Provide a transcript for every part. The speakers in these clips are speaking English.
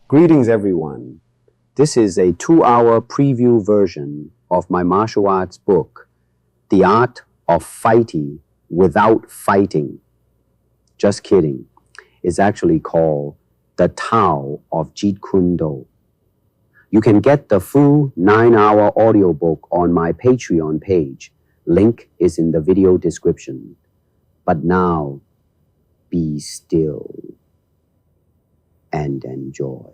Greetings everyone. This is a 2-hour preview version of my martial arts book, The Art of Fighting Without Fighting. Just kidding. It's actually called The Tao of Jeet Kune. You can get the full 9-hour audiobook on my Patreon page. Link is in the video description. But now, be still and enjoy.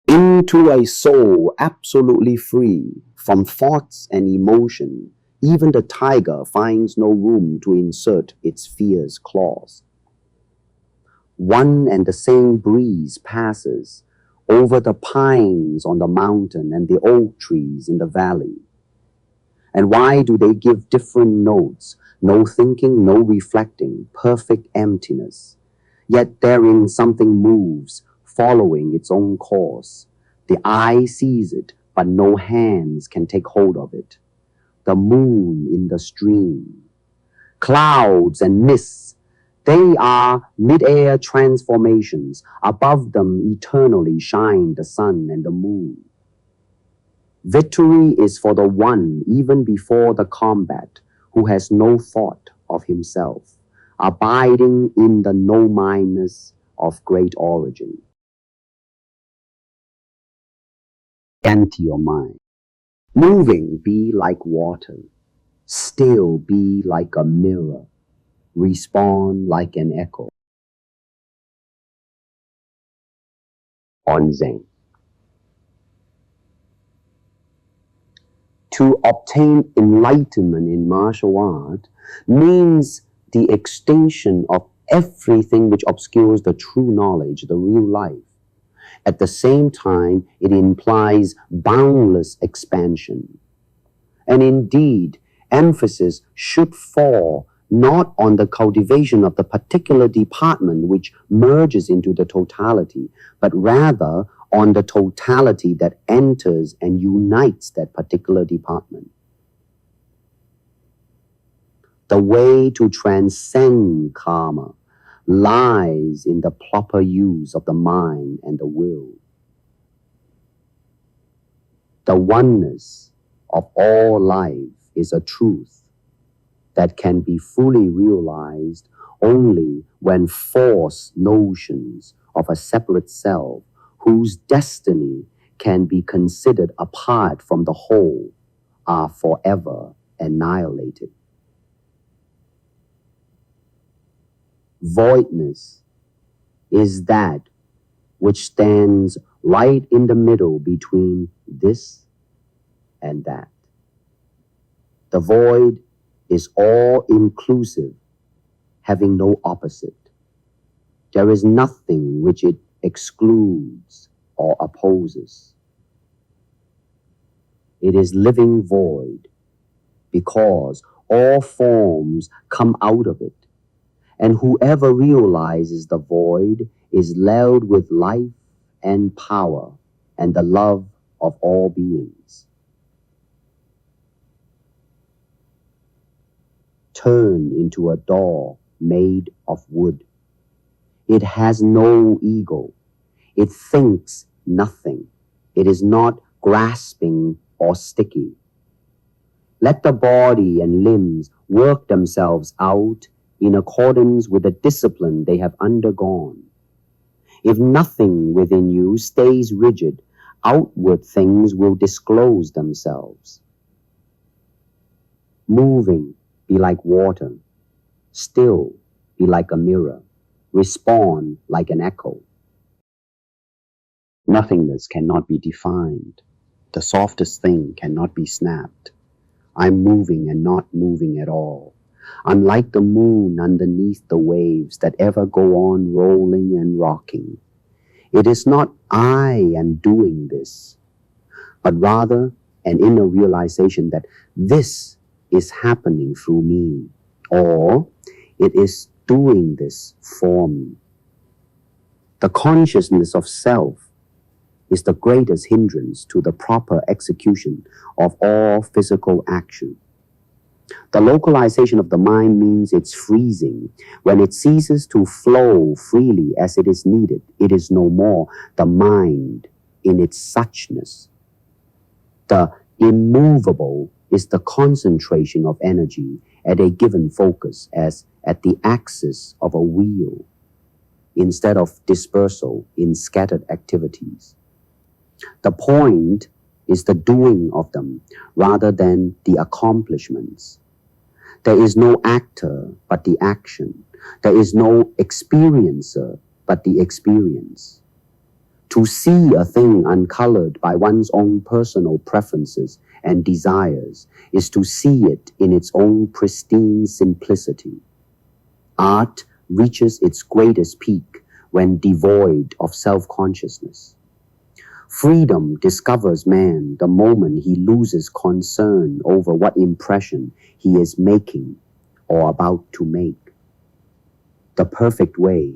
Into a soul absolutely free from thoughts and emotion, even the tiger finds no room to insert its fierce claws. One and the same breeze passes over the pines on the mountain and the oak trees in the valley. And why do they give different notes? No thinking, no reflecting, perfect emptiness. Yet therein something moves, following its own course. The eye sees it, but no hands can take hold of it. The moon in the stream. Clouds and mists, they are mid-air transformations. Above them eternally shine the sun and the moon. Victory is for the one even before the combat, who has no thought of himself, abiding in the no-mindness of great origin. Empty your mind. Moving, be like water. Still, be like a mirror. Respond like an echo. Onzen. To obtain enlightenment in martial art means the extinction of everything which obscures the true knowledge, the real life. At the same time, it implies boundless expansion. And indeed, emphasis should fall not on the cultivation of the particular department which merges into the totality, but rather on the totality that enters and unites that particular department. The way to transcend karma lies in the proper use of the mind and the will. The oneness of all life is a truth that can be fully realized only when false notions of a separate self whose destiny can be considered apart from the whole are forever annihilated. Voidness is that which stands right in the middle between this and that. The void is all-inclusive, having no opposite. There is nothing which it excludes or opposes. It is living void because all forms come out of it, and whoever realizes the void is endowed with life and power and the love of all beings. Turn into a doll made of wood. It has no ego. It thinks nothing. It is not grasping or sticky. Let the body and limbs work themselves out in accordance with the discipline they have undergone. If nothing within you stays rigid, outward things will disclose themselves. Moving, be like water. Still, be like a mirror. Respond like an echo. Nothingness cannot be defined. The softest thing cannot be snapped. I'm moving and not moving at all. I'm like the moon underneath the waves that ever go on rolling and rocking. It is not I am doing this, but rather an inner realization that this is happening through me, or it is doing this for me. The consciousness of self is the greatest hindrance to the proper execution of all physical action. The localization of the mind means it's freezing. When it ceases to flow freely as it is needed, it is no more the mind in its suchness. The immovable is the concentration of energy at a given focus as at the axis of a wheel, instead of dispersal in scattered activities. The point is the doing of them rather than the accomplishments. There is no actor but the action. There is no experiencer but the experience. To see a thing uncolored by one's own personal preferences and desires is to see it in its own pristine simplicity. Art reaches its greatest peak when devoid of self-consciousness. Freedom discovers man the moment he loses concern over what impression he is making or about to make. The perfect way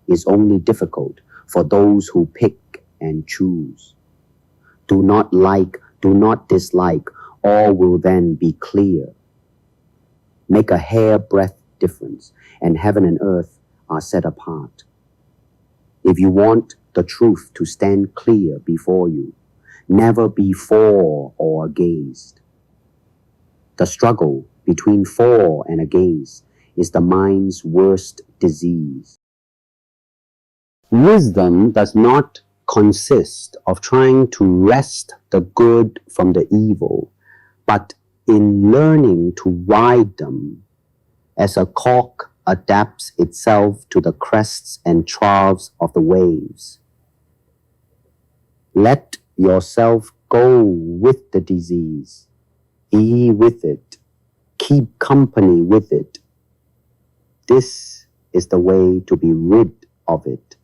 is only difficult for those who pick and choose. Do not like, do not dislike, all will then be clear. Make a hair-breadth difference, and heaven and earth are set apart. If you want the truth to stand clear before you, never be for or against. The struggle between for and against is the mind's worst disease. Wisdom does not consist of trying to wrest the good from the evil, but in learning to ride them as a cork adapts itself to the crests and troughs of the waves. Let yourself go with the disease. Be with it. Keep company with it. This is the way to be rid of it.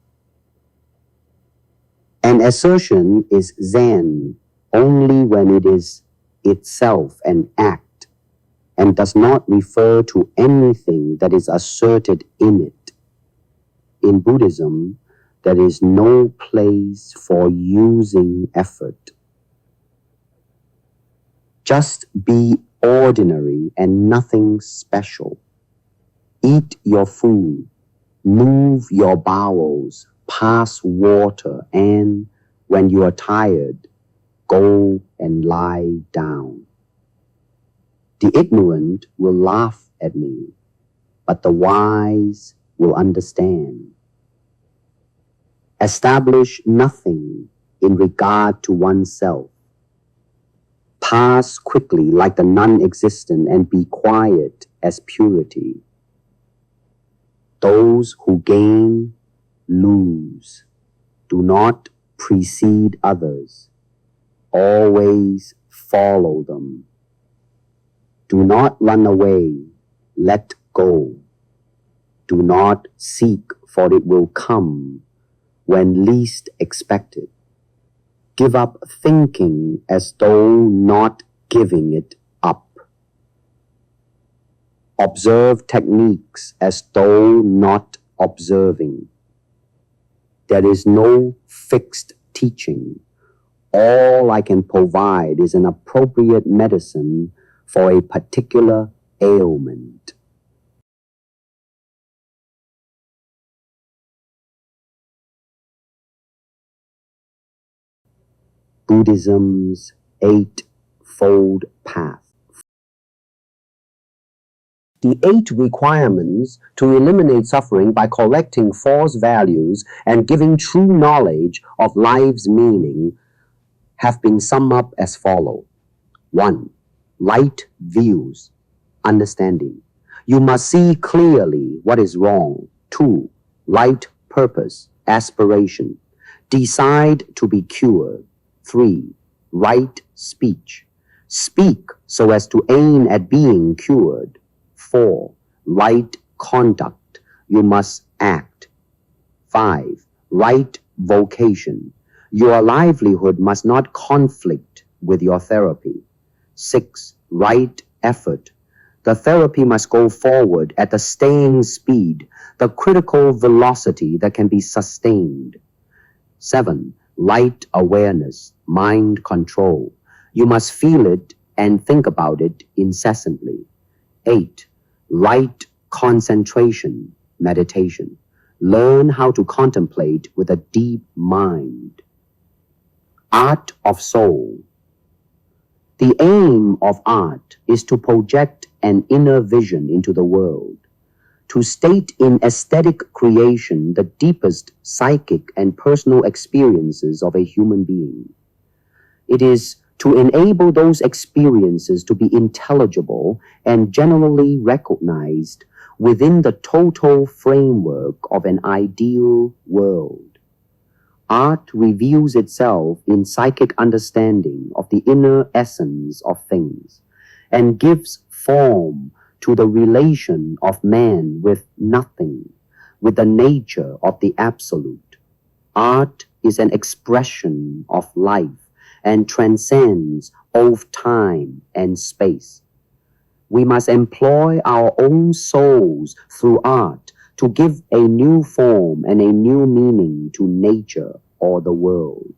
An assertion is Zen only when it is itself an act and does not refer to anything that is asserted in it. In Buddhism, there is no place for using effort. Just be ordinary and nothing special. Eat your food, move your bowels, pass water, and when you are tired, go and lie down. The ignorant will laugh at me, but the wise will understand. Establish nothing in regard to oneself. Pass quickly like the non-existent and be quiet as purity. Those who gain, lose. Do not precede others. Always follow them. Do not run away. Let go. Do not seek, for it will come when least expected. Give up thinking as though not giving it up. Observe techniques as though not observing. There is no fixed teaching. All I can provide is an appropriate medicine for a particular ailment. Buddhism's Eightfold Path. The 8 requirements to eliminate suffering by correcting false values and giving true knowledge of life's meaning have been summed up as follows. 1. Right views, understanding. You must see clearly what is wrong. 2. Right purpose, aspiration. Decide to be cured. 3. Right speech. Speak so as to aim at being cured. 4. Right conduct. You must act. 5. Right vocation. Your livelihood must not conflict with your therapy. 6. Right effort. The therapy must go forward at the staying speed, the critical velocity that can be sustained. 7. Right awareness, mind control. You must feel it and think about it incessantly. 8. Right concentration, meditation. Learn how to contemplate with a deep mind. Art of soul. The aim of art is to project an inner vision into the world, to state in aesthetic creation the deepest psychic and personal experiences of a human being. It is to enable those experiences to be intelligible and generally recognized within the total framework of an ideal world. Art reveals itself in psychic understanding of the inner essence of things and gives form to the relation of man with nothing, with the nature of the absolute. Art is an expression of life and transcends both time and space. We must employ our own souls through art to give a new form and a new meaning to nature or the world.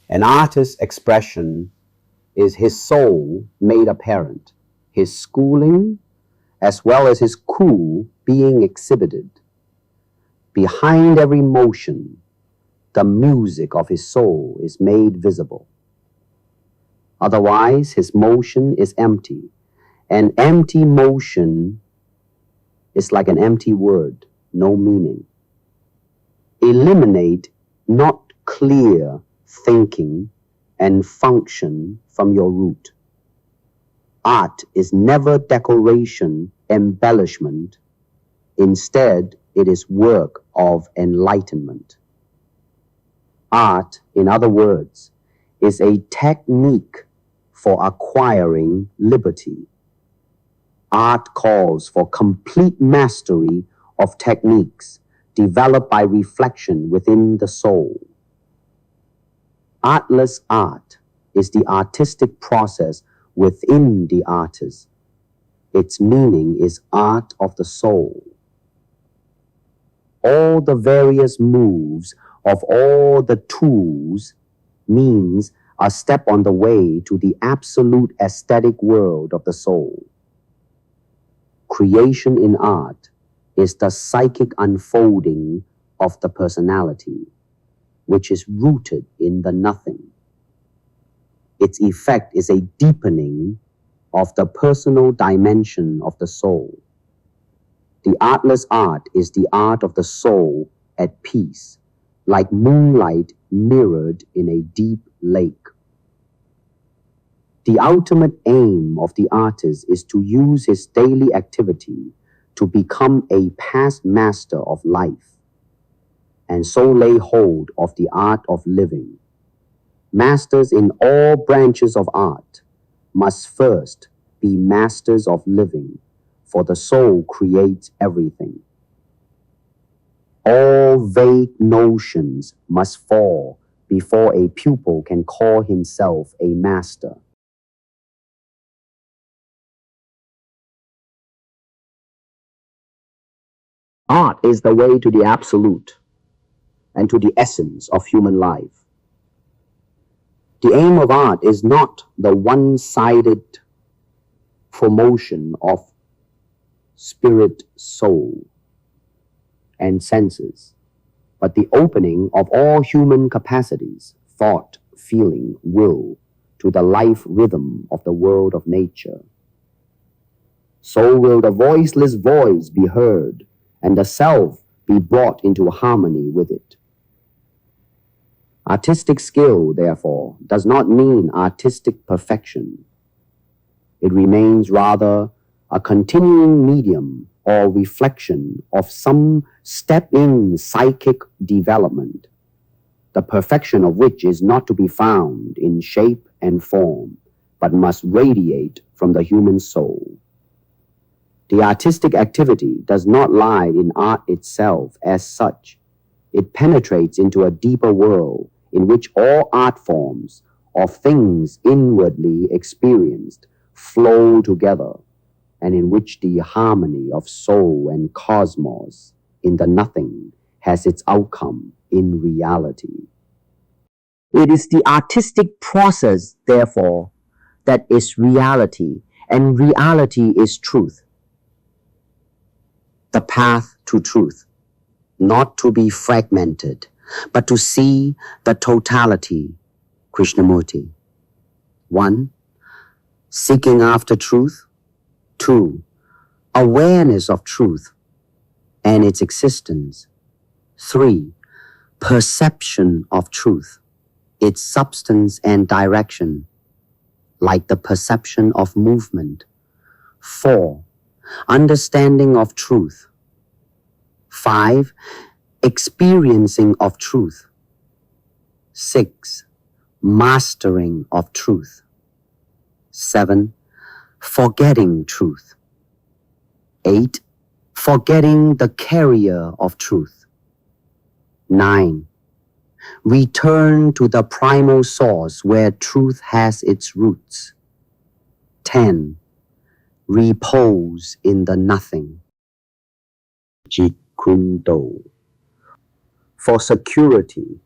An artist's expression is his soul made apparent, his schooling as well as his coup being exhibited. Behind every motion, the music of his soul is made visible. Otherwise, his motion is empty. An empty motion is like an empty word, no meaning. Eliminate not clear thinking and function from your root. Art is never decoration, embellishment. Instead, it is work of enlightenment. Art, in other words, is a technique for acquiring liberty. Art calls for complete mastery of techniques developed by reflection within the soul. Artless art is the artistic process within the artist. Its meaning is art of the soul. All the various moves of all the tools means a step on the way to the absolute aesthetic world of the soul. Creation in art is the psychic unfolding of the personality, which is rooted in the nothing. Its effect is a deepening of the personal dimension of the soul. The artless art is the art of the soul at peace, like moonlight mirrored in a deep lake. The ultimate aim of the artist is to use his daily activity to become a past master of life, and so lay hold of the art of living. Masters in all branches of art must first be masters of living, for the soul creates everything. All vague notions must fall before a pupil can call himself a master. Art is the way to the absolute and to the essence of human life. The aim of art is not the one-sided promotion of spirit, soul, and senses, but the opening of all human capacities, thought, feeling, will, to the life rhythm of the world of nature. So will the voiceless voice be heard, and the self be brought into harmony with it. Artistic skill, therefore, does not mean artistic perfection. It remains rather a continuing medium or reflection of some step-in psychic development, the perfection of which is not to be found in shape and form, but must radiate from the human soul. The artistic activity does not lie in art itself as such. It penetrates into a deeper world in which all art forms of things inwardly experienced flow together, and in which the harmony of soul and cosmos in the nothing has its outcome in reality. It is the artistic process, therefore, that is reality, and reality is truth. The path to truth, not to be fragmented, but to see the totality, Krishnamurti. 1. Seeking after truth. 2. Awareness of truth and its existence. 3. Perception of truth, its substance and direction, like the perception of movement. 4. Understanding of truth. 5. Experiencing of truth. 6. Mastering of truth. 7. Forgetting truth. 8. Forgetting the carrier of truth. 9. Return to the primal source where truth has its roots. 10. Repose in the nothing. Jeet Kune Do. For security,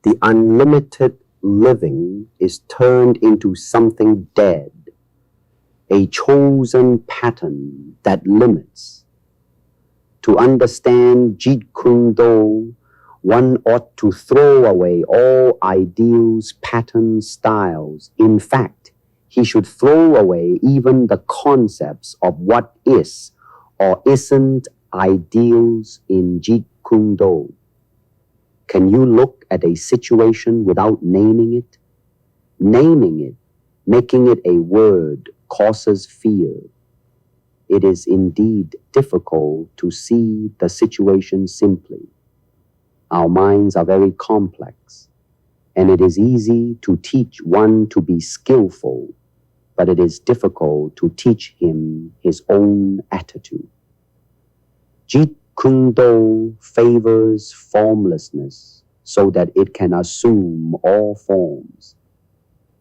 the unlimited living is turned into something dead, a chosen pattern that limits. To understand Jeet Kune Do, one ought to throw away all ideals, patterns, styles. In fact, he should throw away even the concepts of what is or isn't ideals in Jeet Kune Do. Can you look at a situation without naming it? Naming it, making it a word, causes fear. It is indeed difficult to see the situation simply. Our minds are very complex, and it is easy to teach one to be skillful, but it is difficult to teach him his own attitude. Jeet Kune Do favors formlessness so that it can assume all forms.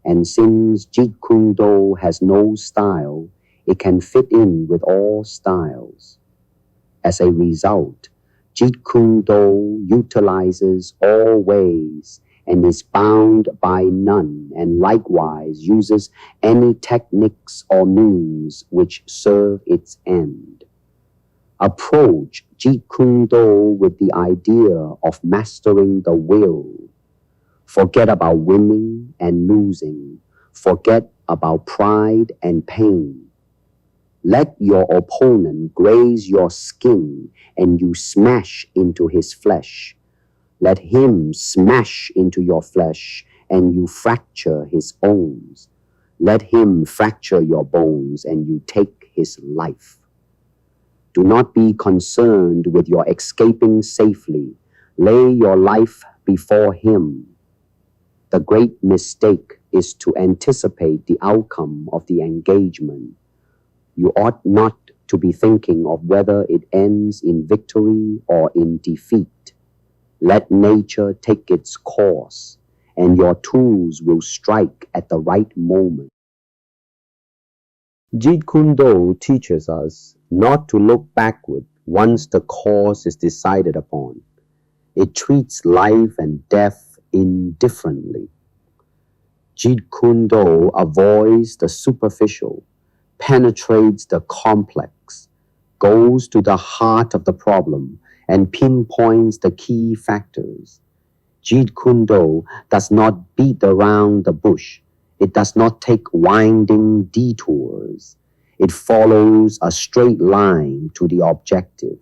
And since Jeet Kune Do has no style, it can fit in with all styles. As a result, Jeet Kune Do utilizes all ways and is bound by none, and likewise uses any techniques or means which serve its end. Approach Jeet Kune Do with the idea of mastering the will. Forget about winning and losing. Forget about pride and pain. Let your opponent graze your skin and you smash into his flesh. Let him smash into your flesh and you fracture his bones. Let him fracture your bones and you take his life. Do not be concerned with your escaping safely. Lay your life before him. The great mistake is to anticipate the outcome of the engagement. You ought not to be thinking of whether it ends in victory or in defeat. Let nature take its course, and your tools will strike at the right moment. Jeet Kune Do teaches us not to look backward once the course is decided upon. It treats life and death indifferently. Jeet Kune Do avoids the superficial, penetrates the complex, goes to the heart of the problem, and pinpoints the key factors. Jeet Kune Do does not beat around the bush. It does not take winding detours. It follows a straight line to the objective.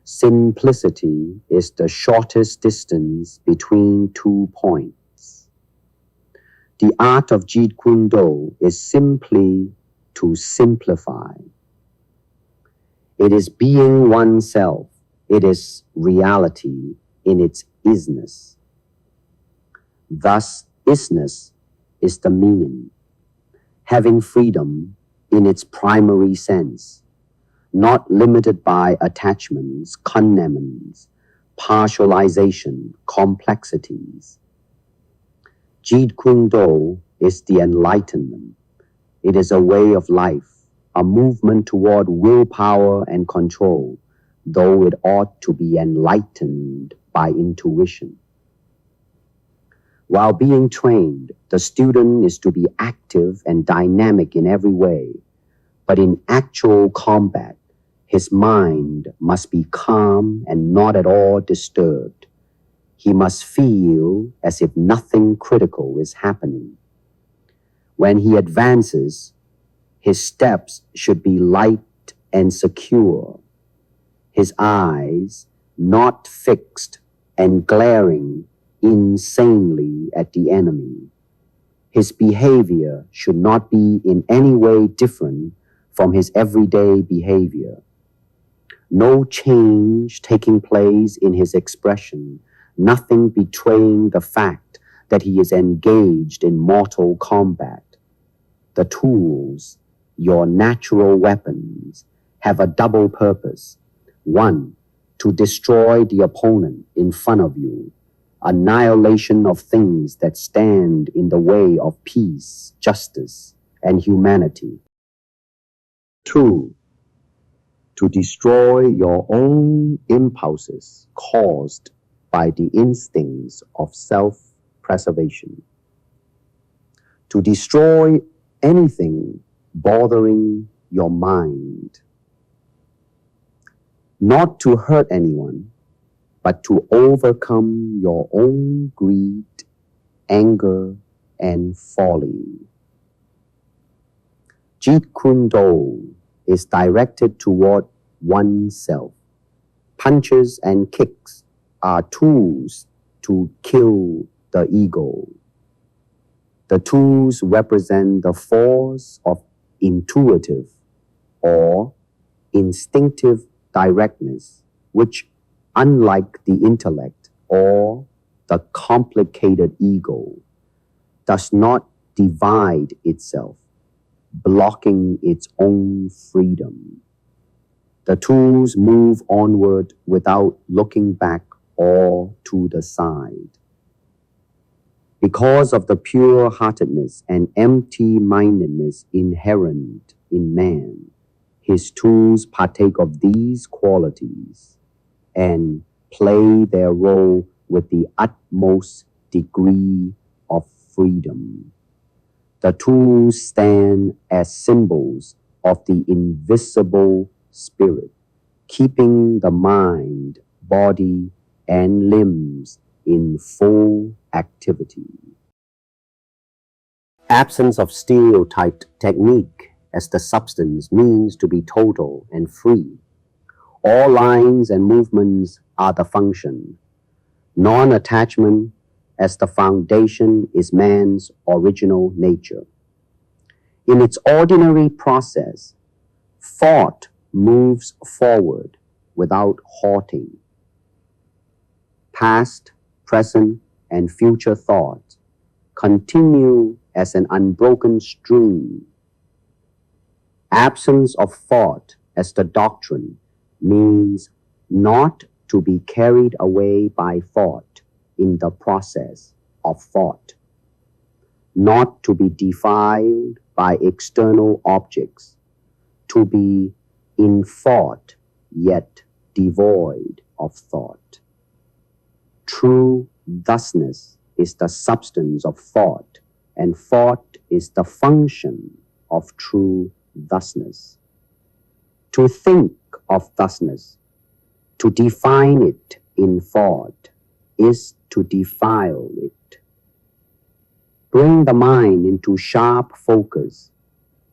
Simplicity is the shortest distance between 2 points. The art of Jeet Kune Do is simply to simplify. It is being oneself. It is reality in its isness. Thus, isness is the meaning. Having freedom in its primary sense, not limited by attachments, connements, partialization, complexities. Jeet Kune Do is the enlightenment. It is a way of life, a movement toward willpower and control, though it ought to be enlightened by intuition. While being trained, the student is to be active and dynamic in every way, but in actual combat, his mind must be calm and not at all disturbed. He must feel as if nothing critical is happening. When he advances, his steps should be light and secure, his eyes not fixed and glaring insanely at the enemy. His behavior should not be in any way different from his everyday behavior. No change taking place in his expression, nothing betraying the fact that he is engaged in mortal combat. The tools, your natural weapons, have a double purpose. One, to destroy the opponent in front of you, annihilation of things that stand in the way of peace, justice, and humanity. Two, to destroy your own impulses caused by the instincts of self-preservation. To destroy anything bothering your mind. Not to hurt anyone, but to overcome your own greed, anger, and folly. Jeet is directed toward oneself. Punches and kicks are tools to kill the ego. The tools represent the force of intuitive or instinctive directness, which, unlike the intellect or the complicated ego, does not divide itself, blocking its own freedom. The tools move onward without looking back or to the side. Because of the pure-heartedness and empty-mindedness inherent in man, his tools partake of these qualities and play their role with the utmost degree of freedom. The tools stand as symbols of the invisible spirit, keeping the mind, body, and limbs in full activity. Absence of stereotyped technique as the substance means to be total and free. All lines and movements are the function. Non-attachment as the foundation is man's original nature. In its ordinary process, thought moves forward without halting. Past, present, and future thoughts continue as an unbroken stream. Absence of thought as the doctrine means not to be carried away by thought in the process of thought, not to be defiled by external objects, to be in thought yet devoid of thought. True thusness is the substance of thought, and thought is the function of true thusness. To think of thusness, to define it in thought, is to defile it. Bring the mind into sharp focus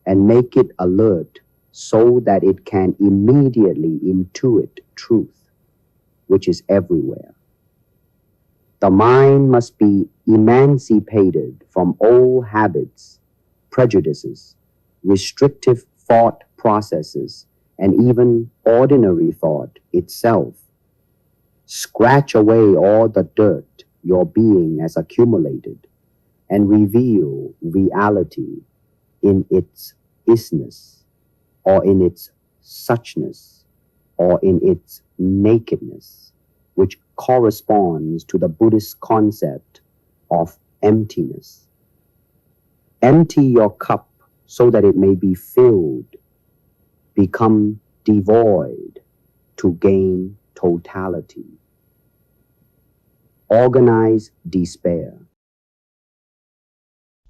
and make it alert so that it can immediately intuit truth, which is everywhere. The mind must be emancipated from old habits, prejudices, restrictive thought processes, and even ordinary thought itself. Scratch away all the dirt your being has accumulated and reveal reality in its isness, or in its suchness, or in its nakedness, which corresponds to the Buddhist concept of emptiness. Empty your cup so that it may be filled. Become devoid to gain totality. Organize despair.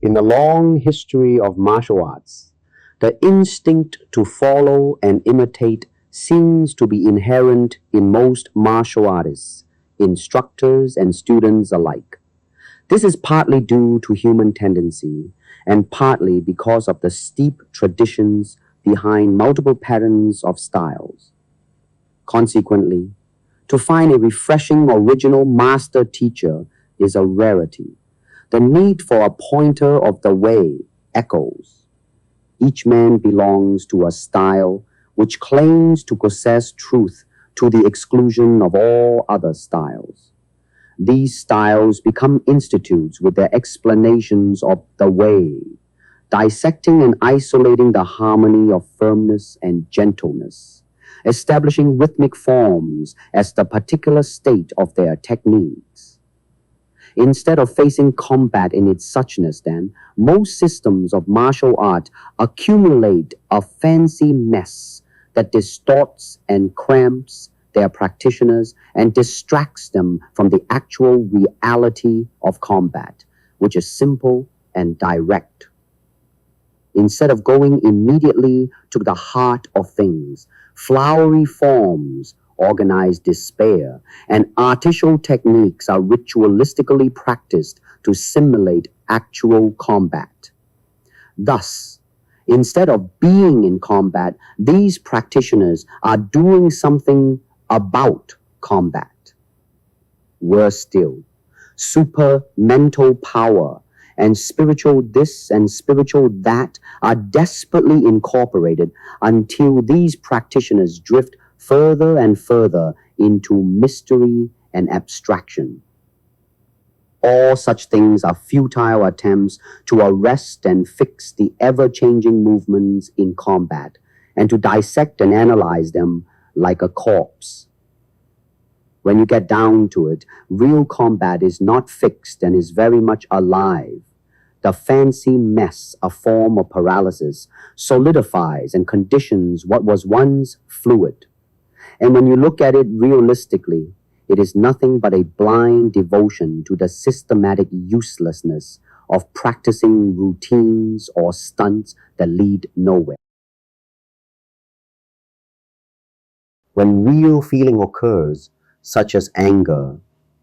In the long history of martial arts, the instinct to follow and imitate seems to be inherent in most martial artists, instructors and students alike. This is partly due to human tendency and partly because of the steep traditions behind multiple patterns of styles. Consequently, to find a refreshing original master teacher is a rarity. The need for a pointer of the way echoes. Each man belongs to a style which claims to possess truth to the exclusion of all other styles. These styles become institutes with their explanations of the way, dissecting and isolating the harmony of firmness and gentleness, establishing rhythmic forms as the particular state of their techniques. Instead of facing combat in its suchness, then, most systems of martial art accumulate a fancy mess that distorts and cramps their practitioners and distracts them from the actual reality of combat, which is simple and direct. Instead of going immediately to the heart of things, flowery forms organize despair, and artificial techniques are ritualistically practiced to simulate actual combat. Thus, instead of being in combat, these practitioners are doing something about combat. Worse still, super mental power and spiritual this and spiritual that are desperately incorporated until these practitioners drift further and further into mystery and abstraction. All such things are futile attempts to arrest and fix the ever-changing movements in combat and to dissect and analyze them like a corpse. When you get down to it, real combat is not fixed and is very much alive. The fancy mess, a form of paralysis, solidifies and conditions what was once fluid. And when you look at it realistically, it is nothing but a blind devotion to the systematic uselessness of practicing routines or stunts that lead nowhere. When real feeling occurs, such as anger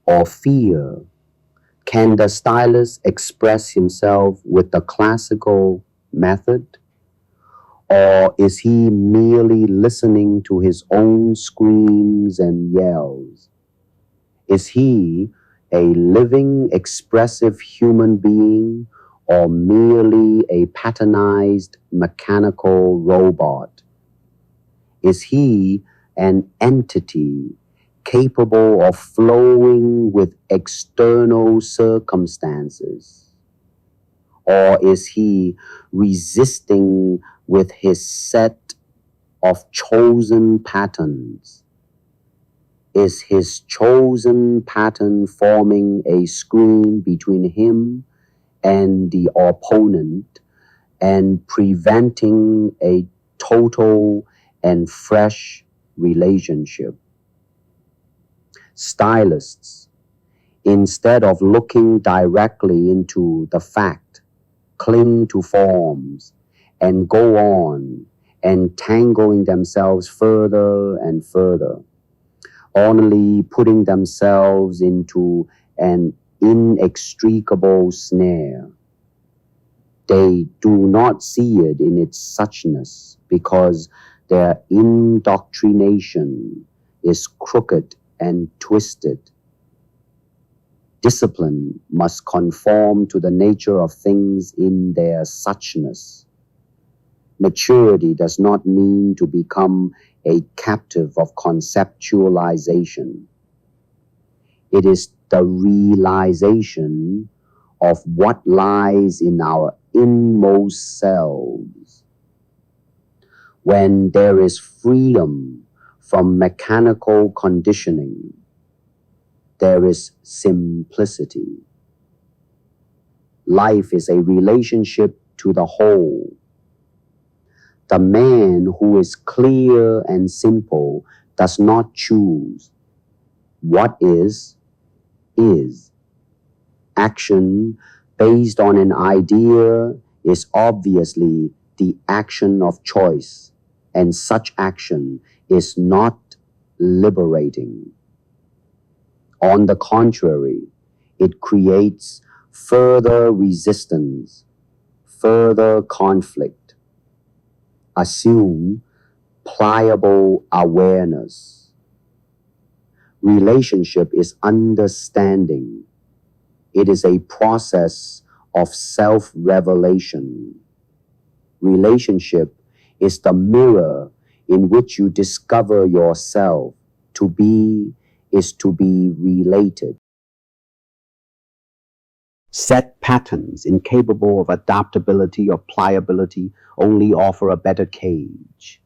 or fear, can the stylist express himself with the classical method? Or is he merely listening to his own screams and yells? Is he a living, expressive human being or merely a patternized mechanical robot? Is he an entity capable of flowing with external circumstances? Or is he resisting with his set of chosen patterns? Is his chosen pattern forming a screen between him and the opponent and preventing a total and fresh relationship? Stylists, instead of looking directly into the fact, cling to forms and go on entangling themselves further and further, only putting themselves into an inextricable snare. They do not see it in its suchness because their indoctrination is crooked and twisted. Discipline must conform to the nature of things in their suchness. Maturity does not mean to become a captive of conceptualization. It is the realization of what lies in our inmost selves. When there is freedom from mechanical conditioning, there is simplicity. Life is a relationship to the whole. The man who is clear and simple does not choose. What is. Action based on an idea is obviously the action of choice, and such action is not liberating. On the contrary, it creates further resistance, further conflict. Assume pliable awareness. Relationship is understanding. It is a process of self-revelation. Relationship is the mirror in which you discover yourself. To be is to be related. Set patterns incapable of adaptability or pliability only offer a better cage.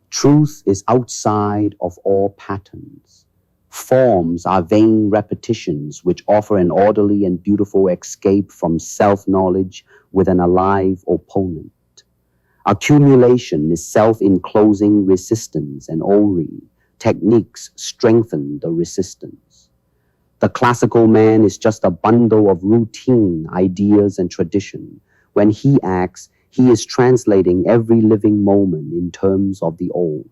Truth is outside of all patterns. Forms are vain repetitions which offer an orderly and beautiful escape from self-knowledge with an alive opponent. Accumulation is self-enclosing resistance, and Ori techniques strengthen the resistance. The classical man is just a bundle of routine, ideas, and tradition. When he acts, he is translating every living moment in terms of the old.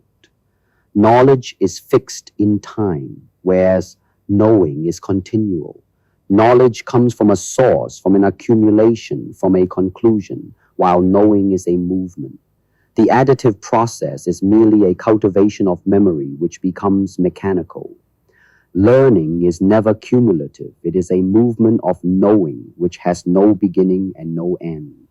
Knowledge is fixed in time, whereas knowing is continual. Knowledge comes from a source, from an accumulation, from a conclusion, while knowing is a movement. The additive process is merely a cultivation of memory which becomes mechanical. Learning is never cumulative. It is a movement of knowing which has no beginning and no end.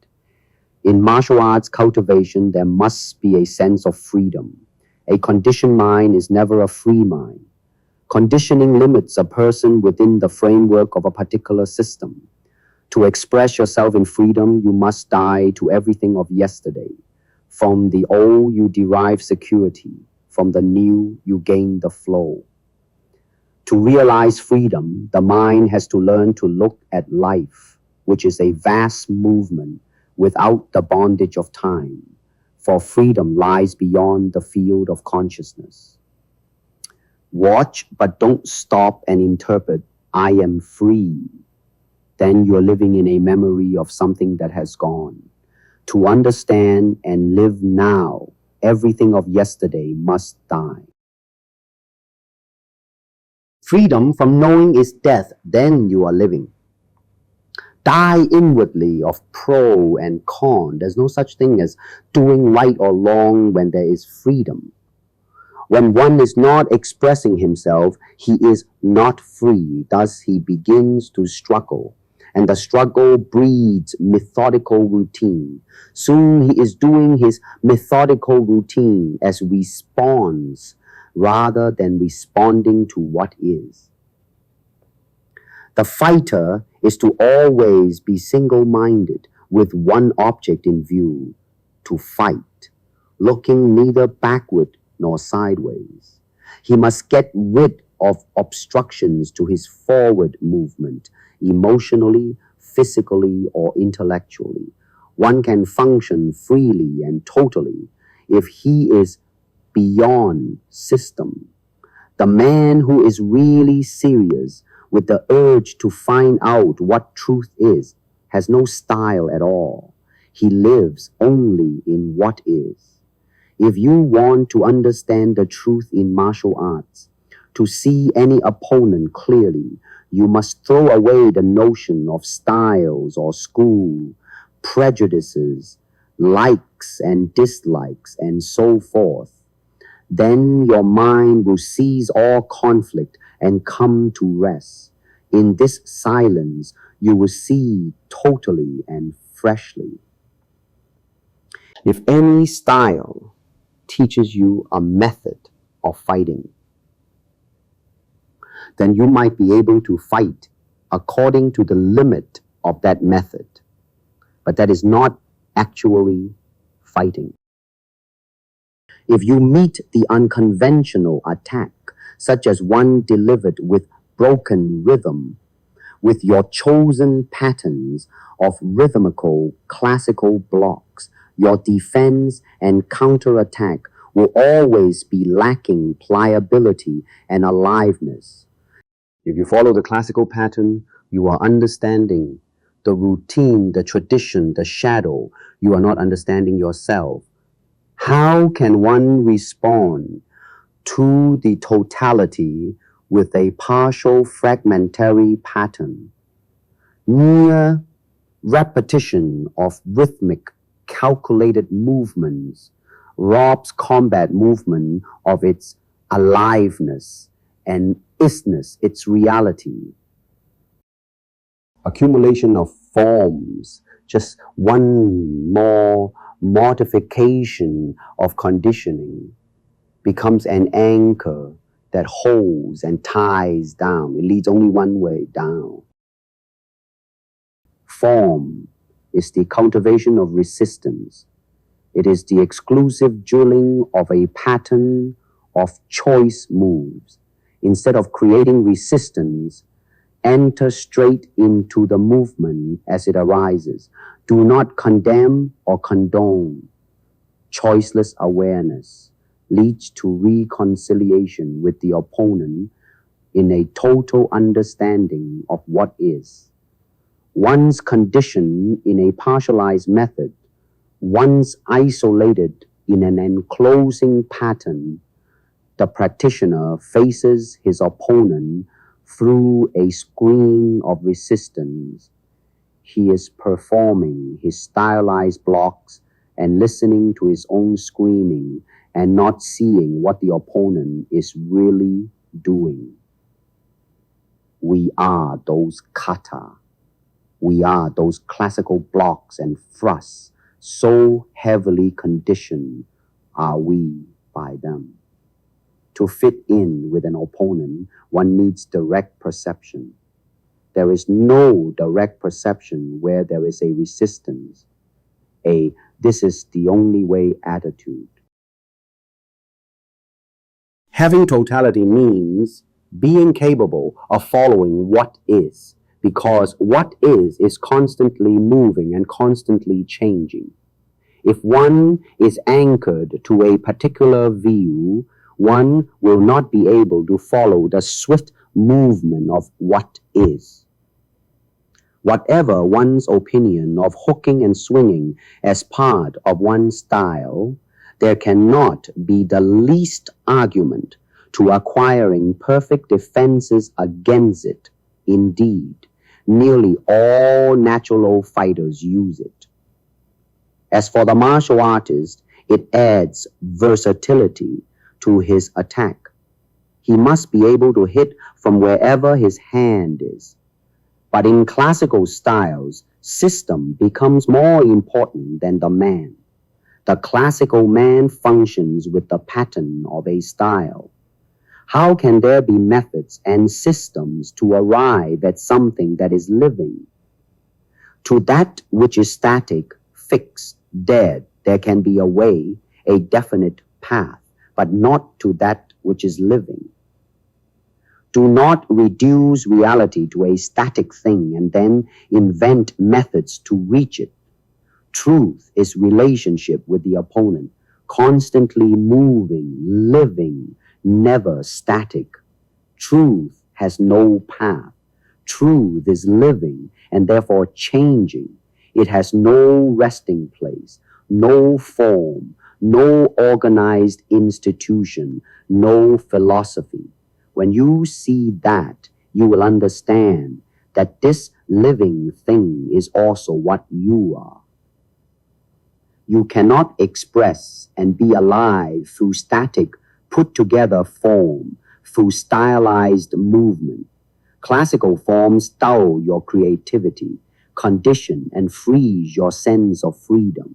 In martial arts cultivation, there must be a sense of freedom. A conditioned mind is never a free mind. Conditioning limits a person within the framework of a particular system. To express yourself in freedom, you must die to everything of yesterday. From the old, you derive security. From the new, you gain the flow. To realize freedom, the mind has to learn to look at life, which is a vast movement without the bondage of time, for freedom lies beyond the field of consciousness. Watch, but don't stop and interpret, I am free. Then you're living in a memory of something that has gone. To understand and live now, everything of yesterday must die. Freedom from knowing is death, then you are living. Die inwardly of pro and con. There's no such thing as doing right or wrong when there is freedom. When one is not expressing himself, he is not free. Thus he begins to struggle. And the struggle breeds methodical routine. Soon he is doing his methodical routine as response rather than responding to what is. The fighter is to always be single-minded with one object in view, to fight, looking neither backward nor sideways. He must get rid of obstructions to his forward movement, emotionally, physically, or intellectually. One can function freely and totally if he is beyond system. The man who is really serious with the urge to find out what truth is has no style at all. He lives only in what is. If you want to understand the truth in martial arts, to see any opponent clearly, you must throw away the notion of styles or school, prejudices, likes and dislikes, and so forth. Then your mind will cease all conflict and come to rest. In this silence, you will see totally and freshly. If any style teaches you a method of fighting, then you might be able to fight according to the limit of that method. But that is not actually fighting. If you meet the unconventional attack, such as one delivered with broken rhythm, with your chosen patterns of rhythmical classical blocks, your defense and counterattack will always be lacking pliability and aliveness. If you follow the classical pattern, you are understanding. the routine, the tradition, the shadow. You are not understanding yourself. How can one respond to the totality with a partial fragmentary pattern? Mere repetition of rhythmic, calculated movements robs combat movement of its aliveness and isness, its reality. Accumulation of forms, just one more mortification of conditioning, becomes an anchor that holds and ties down. It leads only one way, down. Form is the cultivation of resistance. It is the exclusive drilling of a pattern of choice moves. Instead of creating resistance, enter straight into the movement as it arises. Do not condemn or condone. Choiceless awareness leads to reconciliation with the opponent in a total understanding of what is. Once conditioned in a partialized method, once isolated in an enclosing pattern, the practitioner faces his opponent through a screen of resistance. He is performing his stylized blocks and listening to his own screaming and not seeing what the opponent is really doing. We are those kata. We are those classical blocks and thrusts, so heavily conditioned are we by them. To fit in with an opponent, one needs direct perception. There is no direct perception where there is a resistance, a "this is the only way" attitude. Having totality means being capable of following what is, because what is constantly moving and constantly changing. If one is anchored to a particular view, one will not be able to follow the swift movement of what is. Whatever one's opinion of hooking and swinging as part of one's style, there cannot be the least argument to acquiring perfect defenses against it. Indeed, nearly all natural fighters use it. As for the martial artist, it adds versatility to his attack. He must be able to hit from wherever his hand is. But in classical styles, system becomes more important than the man. The classical man functions with the pattern of a style. How can there be methods and systems to arrive at something that is living? To that which is static, fixed, dead, there can be a way, a definite path, but not to that which is living. Do not reduce reality to a static thing and then invent methods to reach it. Truth is relationship with the opponent, constantly moving, living, never static. Truth has no path. Truth is living and therefore changing. It has no resting place, no form, no organized institution, no philosophy. When you see that, you will understand that this living thing is also what you are. You cannot express and be alive through static, put-together form, through stylized movement. Classical forms dull your creativity, condition and freeze your sense of freedom.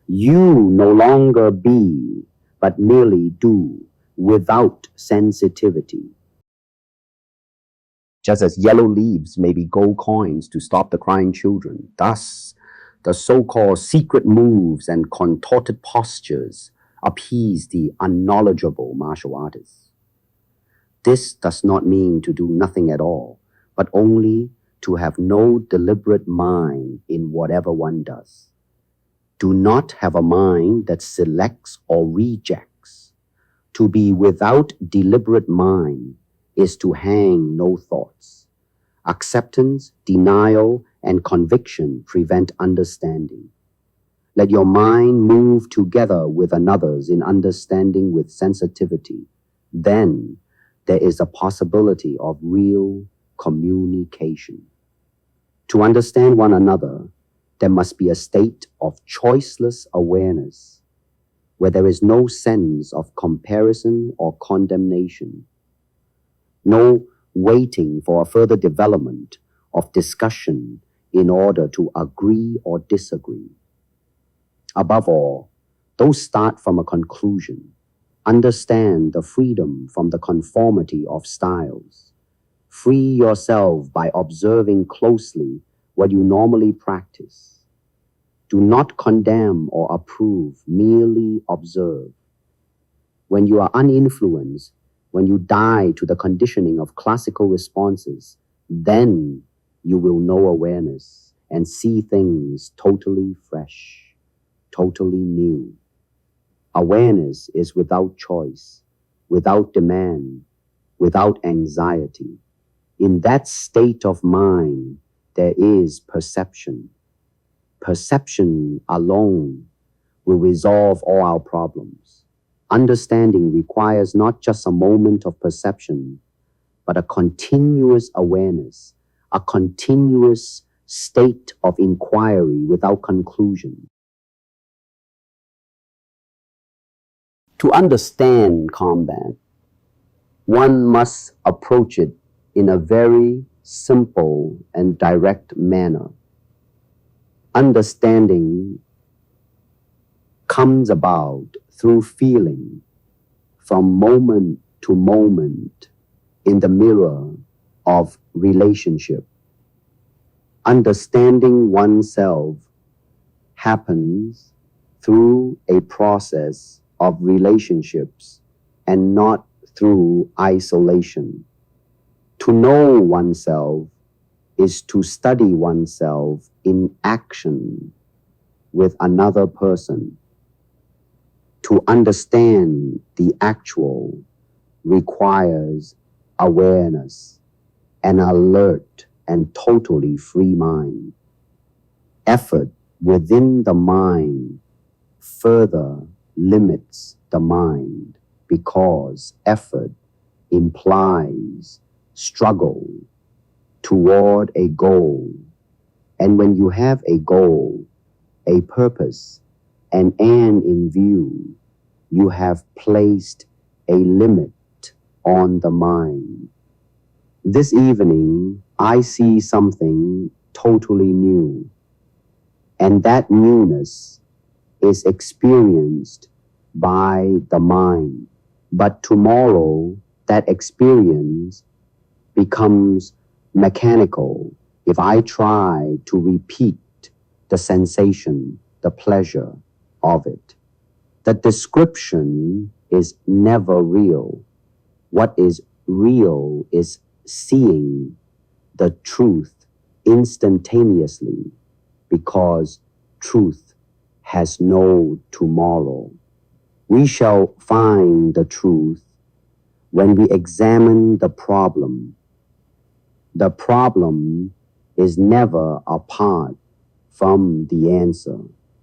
You no longer be, but merely do, without sensitivity. Just as yellow leaves may be gold coins to stop the crying children, thus the so-called secret moves and contorted postures appease the unknowledgeable martial artists. This does not mean to do nothing at all, but only to have no deliberate mind in whatever one does. Do not have a mind that selects or rejects. To be without deliberate mind is to hang no thoughts. Acceptance, denial, and conviction prevent understanding. Let your mind move together with another's in understanding with sensitivity. Then there is a possibility of real communication. To understand one another, there must be a state of choiceless awareness, where there is no sense of comparison or condemnation, no waiting for a further development of discussion in order to agree or disagree. Above all, don't start from a conclusion. Understand the freedom from the conformity of styles. Free yourself by observing closely what you normally practice. Do not condemn or approve, merely observe. When you are uninfluenced, when you die to the conditioning of classical responses, then you will know awareness and see things totally fresh, totally new. Awareness is without choice, without demand, without anxiety. In that state of mind, there is perception. Perception alone will resolve all our problems. Understanding requires not just a moment of perception, but a continuous awareness, a continuous state of inquiry without conclusion. To understand combat, one must approach it in a very simple and direct manner. Understanding comes about through feeling from moment to moment in the mirror of relationship. Understanding oneself happens through a process of relationships and not through isolation. To know oneself is to study oneself in action with another person. To understand the actual requires awareness, an alert and totally free mind. Effort within the mind further limits the mind because effort implies struggle toward a goal. And when you have a goal, a purpose, an end in view, you have placed a limit on the mind. This evening, I see something totally new, and that newness is experienced by the mind. But tomorrow, that experience becomes mechanical if I try to repeat the sensation, the pleasure of it. The description is never real. What is real is seeing the truth instantaneously, because truth has no tomorrow. We shall find the truth when we examine the problem. The problem is never apart from the answer.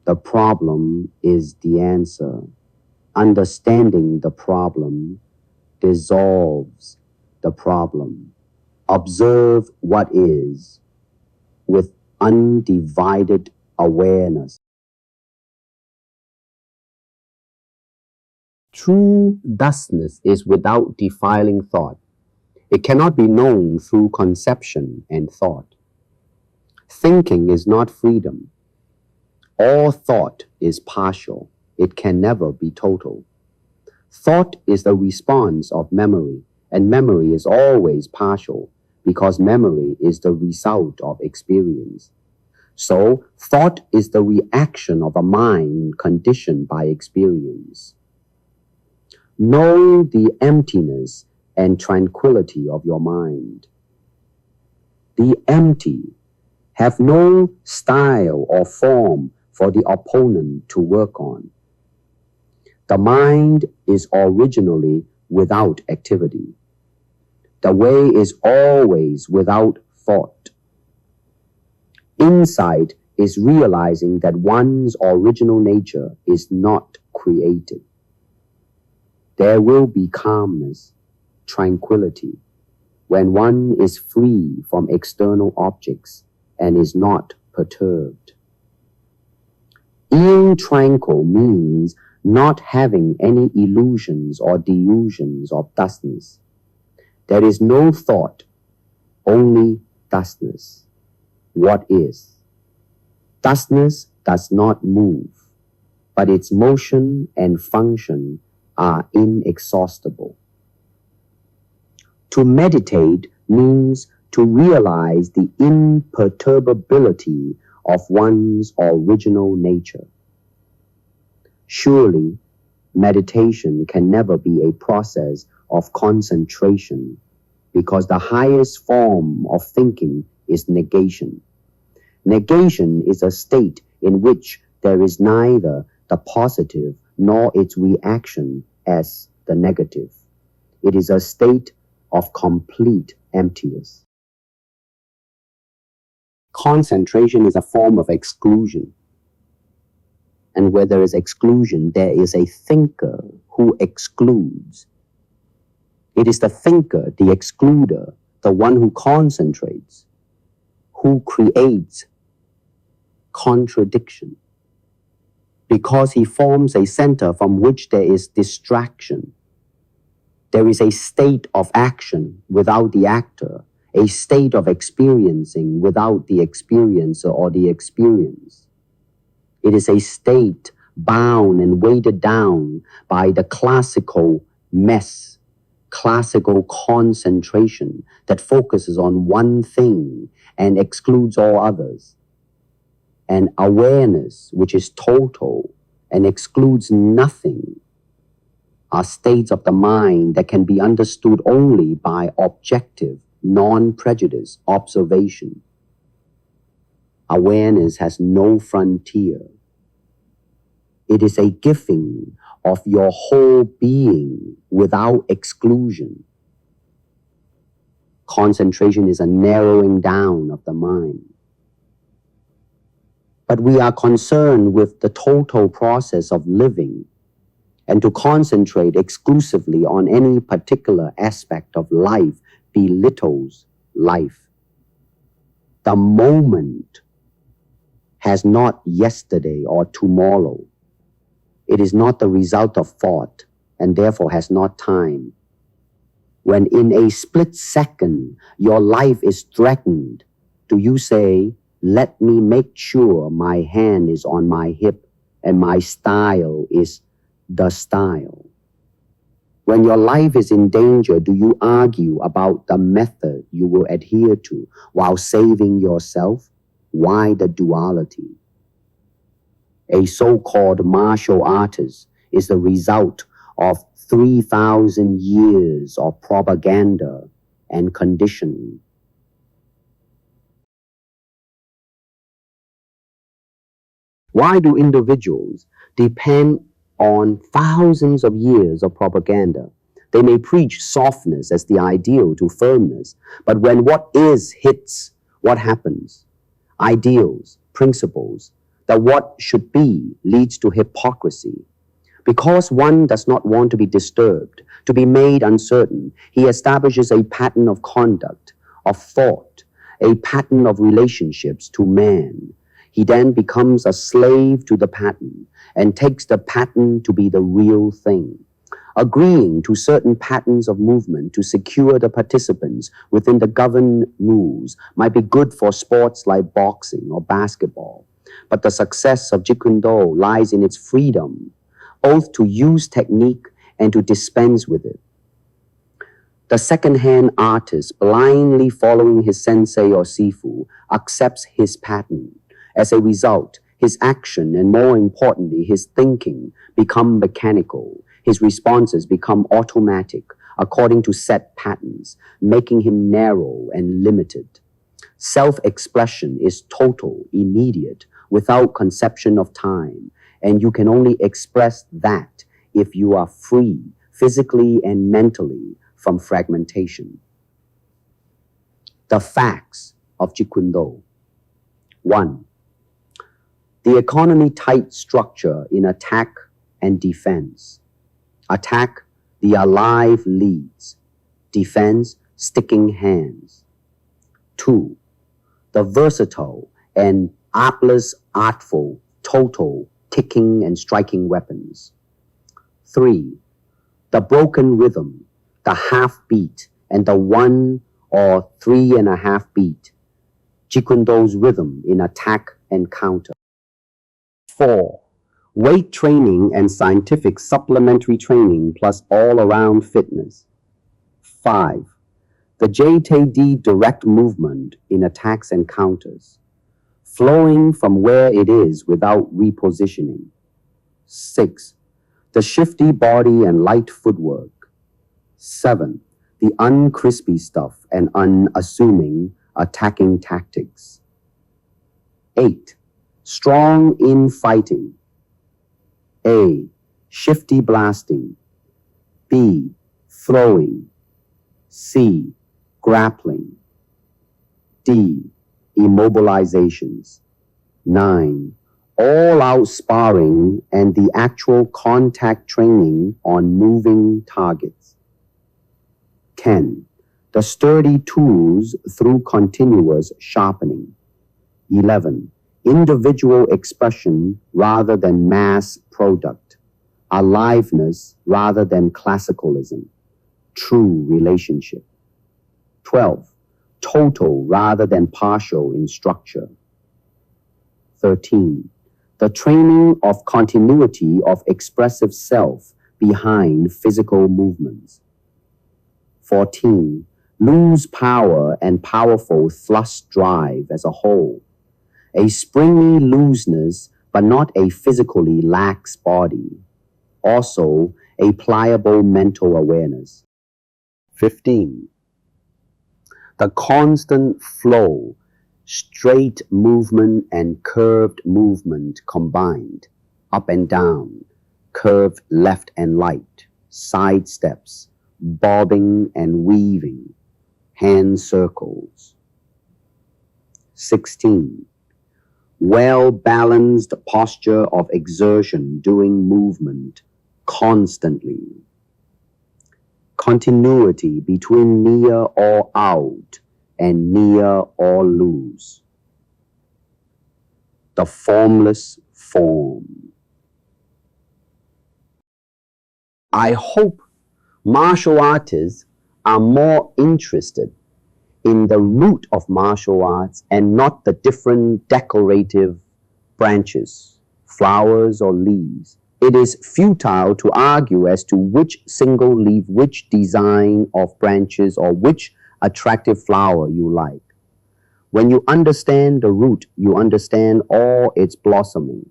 The problem is the answer. Understanding the problem dissolves the problem. Observe what is with undivided awareness. True thusness is without defiling thought. It cannot be known through conception and thought. Thinking is not freedom. All thought is partial. It can never be total. Thought is the response of memory, and memory is always partial because memory is the result of experience. So, thought is the reaction of a mind conditioned by experience. Know the emptiness and tranquility of your mind. The empty have no style or form for the opponent to work on. The mind is originally without activity. The way is always without thought. Insight is realizing that one's original nature is not created. There will be calmness, tranquility, when one is free from external objects and is not perturbed. Being tranquil means not having any illusions or delusions of thusness. There is no thought, only thusness. What is? Thusness does not move, but its motion and function are inexhaustible. To meditate means to realize the imperturbability of one's original nature. Surely, meditation can never be a process of concentration, because the highest form of thinking is negation. Negation is a state in which there is neither the positive nor its reaction as the negative. It is a state of complete emptiness. Concentration is a form of exclusion. And where there is exclusion, there is a thinker who excludes. It is the thinker, the excluder, the one who concentrates, who creates contradiction, because he forms a center from which there is distraction. There is a state of action without the actor, a state of experiencing without the experiencer or the experience. It is a state bound and weighted down by the classical mess, classical concentration that focuses on one thing and excludes all others. And awareness, which is total and excludes nothing, are states of the mind that can be understood only by objective, non-prejudice observation. Awareness has no frontier. It is a giving of your whole being without exclusion. Concentration is a narrowing down of the mind. But we are concerned with the total process of living, and to concentrate exclusively on any particular aspect of life belittles life. The moment has not yesterday or tomorrow. It is not the result of thought, and therefore has not time. When in a split second your life is threatened, do you say, "Let me make sure my hand is on my hip and my style is the style"? When your life is in danger, do you argue about the method you will adhere to while saving yourself? Why the duality? A so-called martial artist is the result of 3,000 years of propaganda and conditioning. Why do individuals depend on thousands of years of propaganda? They may preach softness as the ideal to firmness, but when what is hits, what happens? Ideals, principles, that what should be leads to hypocrisy. Because one does not want to be disturbed, to be made uncertain, he establishes a pattern of conduct, of thought, a pattern of relationships to man. He then becomes a slave to the pattern and takes the pattern to be the real thing. Agreeing to certain patterns of movement to secure the participants within the governed rules might be good for sports like boxing or basketball, but the success of Jeet Kune lies in its freedom, both to use technique and to dispense with it. The second-hand artist, blindly following his sensei or sifu, accepts his pattern. As a result, his action, and more importantly, his thinking, become mechanical. His responses become automatic, according to set patterns, making him narrow and limited. Self-expression is total, immediate, without conception of time, and you can only express that if you are free, physically and mentally, from fragmentation. The facts, of Jeet Kune Do. 1. The economy-type structure in attack and defense. Attack, the alive leads. Defense, sticking hands. 2. The versatile and artless, artful, total, ticking and striking weapons. 3. The broken rhythm, the half beat, and the 1 or 3.5 beat. Jeet Kune Do's rhythm in attack and counter. 4. Weight training and scientific supplementary training plus all-around fitness. 5. The JTD direct movement in attacks and counters, flowing from where it is without repositioning. 6. The shifty body and light footwork. 7. The uncrispy stuff and unassuming attacking tactics. 8. Strong in fighting. A. Shifty blasting. B. Throwing. C. Grappling. D. Immobilizations. 9. All-out sparring and the actual contact training on moving targets. 10. The sturdy tools through continuous sharpening. 11. Individual expression rather than mass product. Aliveness rather than classicalism. True relationship. 12. Total rather than partial in structure. 13. The training of continuity of expressive self behind physical movements. 14. Loose power and powerful thrust drive as a whole. A springy looseness, but not a physically lax body. Also, a pliable mental awareness. 15. The constant flow, straight movement and curved movement combined, up and down, curved left and right, side steps, bobbing and weaving, hand circles. 16. Well-balanced posture of exertion doing movement constantly. Continuity between near or out and near or loose. The formless form. I hope martial artists are more interested in the root of martial arts and not the different decorative branches, flowers or leaves. It is futile to argue as to which single leaf, which design of branches, or which attractive flower you like. When you understand the root, you understand all its blossoming.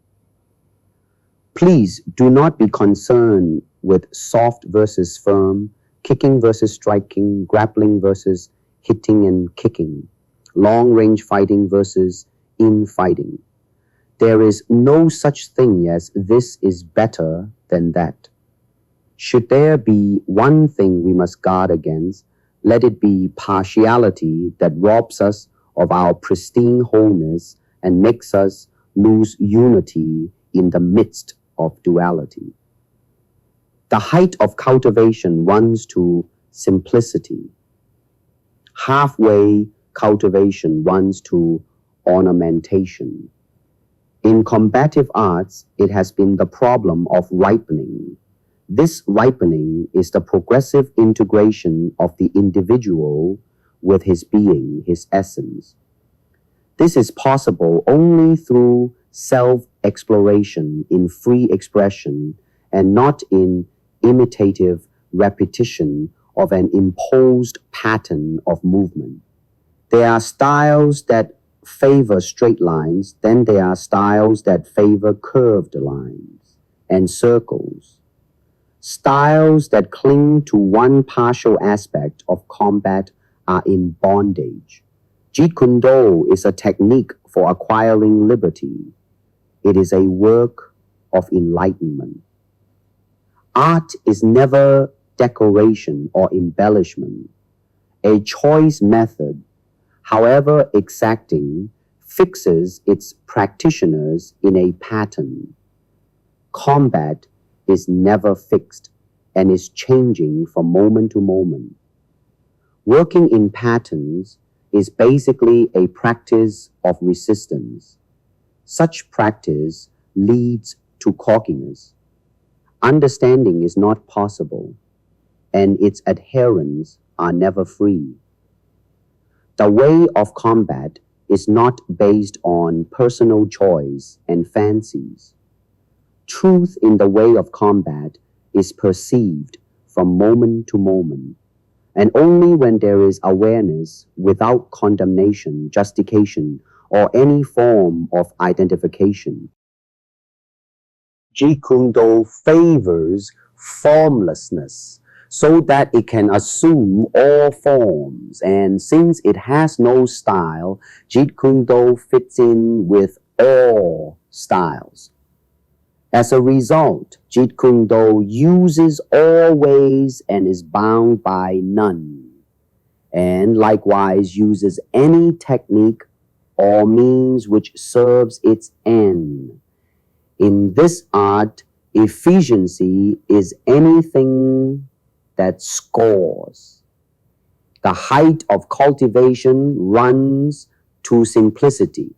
Please do not be concerned with soft versus firm, kicking versus striking, grappling versus hitting and kicking, long-range fighting versus infighting. There is no such thing as this is better than that. Should there be one thing we must guard against, let it be partiality that robs us of our pristine wholeness and makes us lose unity in the midst of duality. The height of cultivation runs to simplicity. Halfway cultivation runs to ornamentation. In combative arts, it has been the problem of ripening. This ripening is the progressive integration of the individual with his being, his essence. This is possible only through self-exploration in free expression and not in imitative repetition of an imposed pattern of movement. There are styles that favor straight lines, then there are styles that favor curved lines and circles. Styles that cling to one partial aspect of combat are in bondage. Jeet Kune Do is a technique for acquiring liberty. It is a work of enlightenment. Art is never decoration or embellishment. A choice method, however exacting, fixes its practitioners in a pattern. Combat is never fixed and is changing from moment to moment. Working in patterns is basically a practice of resistance. Such practice leads to cockiness. Understanding is not possible, and its adherents are never free. The way of combat is not based on personal choice and fancies. Truth in the way of combat is perceived from moment to moment, and only when there is awareness without condemnation, justification, or any form of identification. Jeet Kune favors formlessness so that it can assume all forms, and since it has no style, Jeet Kune fits in with all styles. As a result, Jeet Kune uses all ways and is bound by none, and likewise uses any technique or means which serves its end. In this art, efficiency is anything that scores. The height of cultivation runs to simplicity.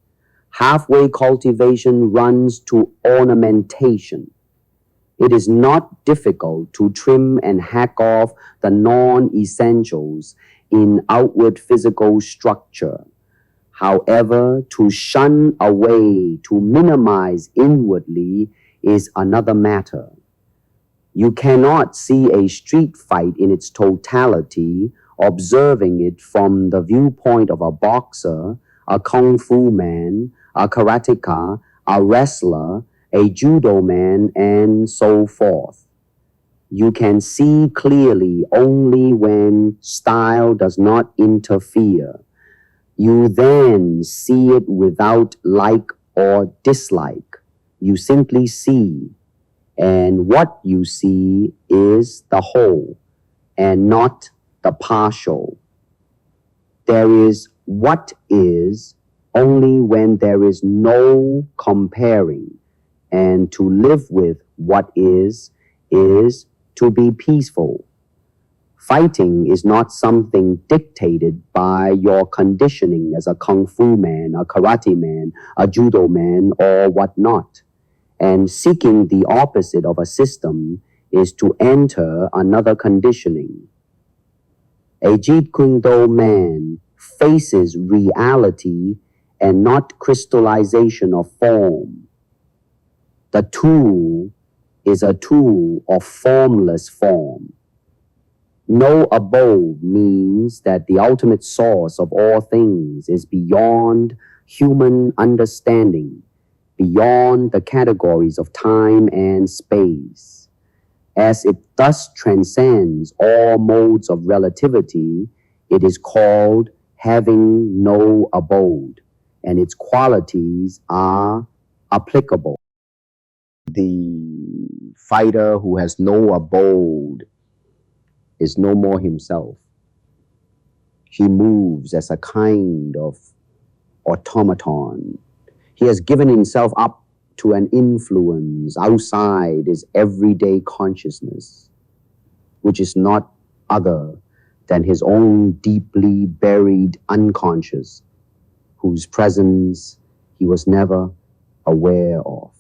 Halfway cultivation runs to ornamentation. It is not difficult to trim and hack off the non-essentials in outward physical structure. However, to shun away, to minimize inwardly is another matter. You cannot see a street fight in its totality, observing it from the viewpoint of a boxer, a kung fu man, a karateka, a wrestler, a judo man, and so forth. You can see clearly only when style does not interfere. You then see it without like or dislike. You simply see, and what you see is the whole and not the partial. There is what is only when there is no comparing, and to live with what is to be peaceful. Fighting is not something dictated by your conditioning as a kung fu man, a karate man, a judo man, or whatnot. And seeking the opposite of a system is to enter another conditioning. A Jeet Kune man faces reality and not crystallization of form. The tool is a tool of formless form. No abode means that the ultimate source of all things is beyond human understanding, beyond the categories of time and space. As it thus transcends all modes of relativity, it is called having no abode, and its qualities are applicable. The fighter who has no abode is no more himself. He moves as a kind of automaton. He has given himself up to an influence outside his everyday consciousness, which is not other than his own deeply buried unconscious, whose presence he was never aware of.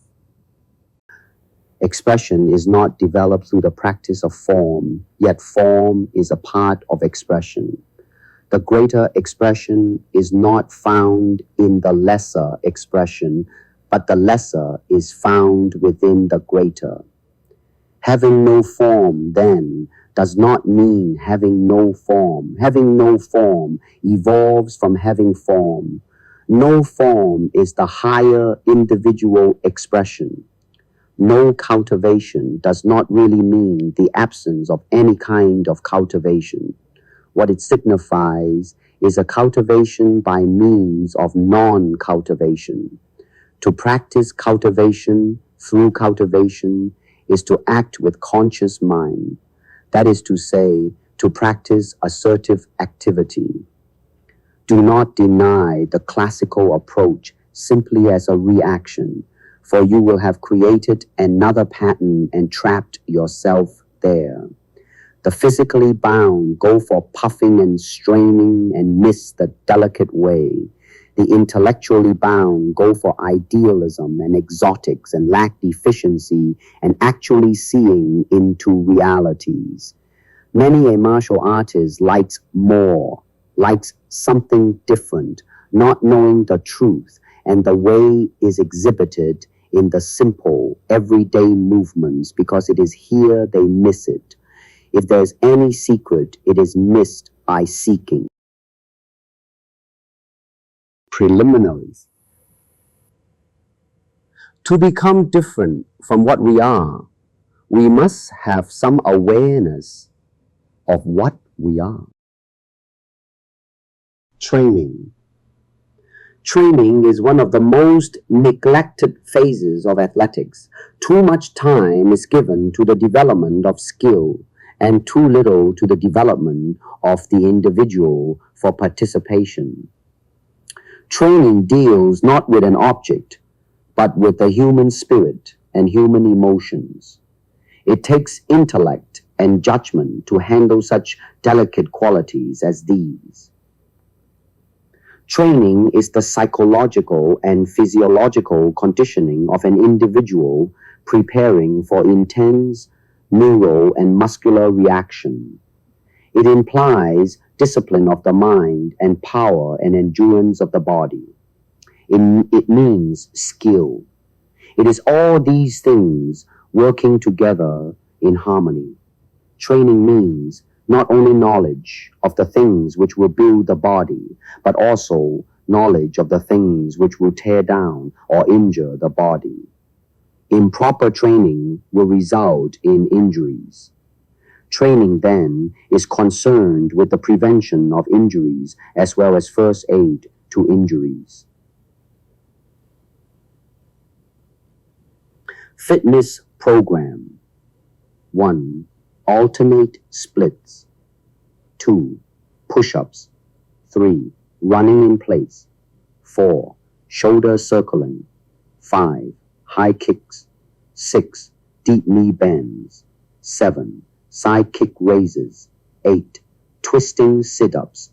Expression is not developed through the practice of form, yet form is a part of expression. The greater expression is not found in the lesser expression, but the lesser is found within the greater. Having no form, then, does not mean having no form. Having no form evolves from having form. No form is the higher individual expression. No cultivation does not really mean the absence of any kind of cultivation. What it signifies is a cultivation by means of non-cultivation. To practice cultivation through cultivation is to act with conscious mind. That is to say, to practice assertive activity. Do not deny the classical approach simply as a reaction, for you will have created another pattern and trapped yourself there. The physically bound go for puffing and straining and miss the delicate way. The intellectually bound go for idealism and exotics and lack deficiency and actually seeing into realities. Many a martial artist likes more, likes something different, not knowing the truth, and the way is exhibited in the simple, everyday movements because it is here they miss it. If there's any secret, it is missed by seeking. Preliminaries. To become different from what we are, we must have some awareness of what we are. Training. Training is one of the most neglected phases of athletics. Too much time is given to the development of skill and too little to the development of the individual for participation. Training deals not with an object, but with the human spirit and human emotions. It takes intellect and judgment to handle such delicate qualities as these. Training is the psychological and physiological conditioning of an individual preparing for intense neural and muscular reaction. It implies discipline of the mind and power and endurance of the body. It means skill. It is all these things working together in harmony. Training means not only knowledge of the things which will build the body, but also knowledge of the things which will tear down or injure the body. Improper training will result in injuries. Training, then, is concerned with the prevention of injuries as well as first aid to injuries. Fitness program. 1. Alternate splits. 2. Push-ups. 3. Running in place. 4. Shoulder circling. 5. High kicks. 6. Deep knee bends. 7. Side kick raises. 8. Twisting sit-ups.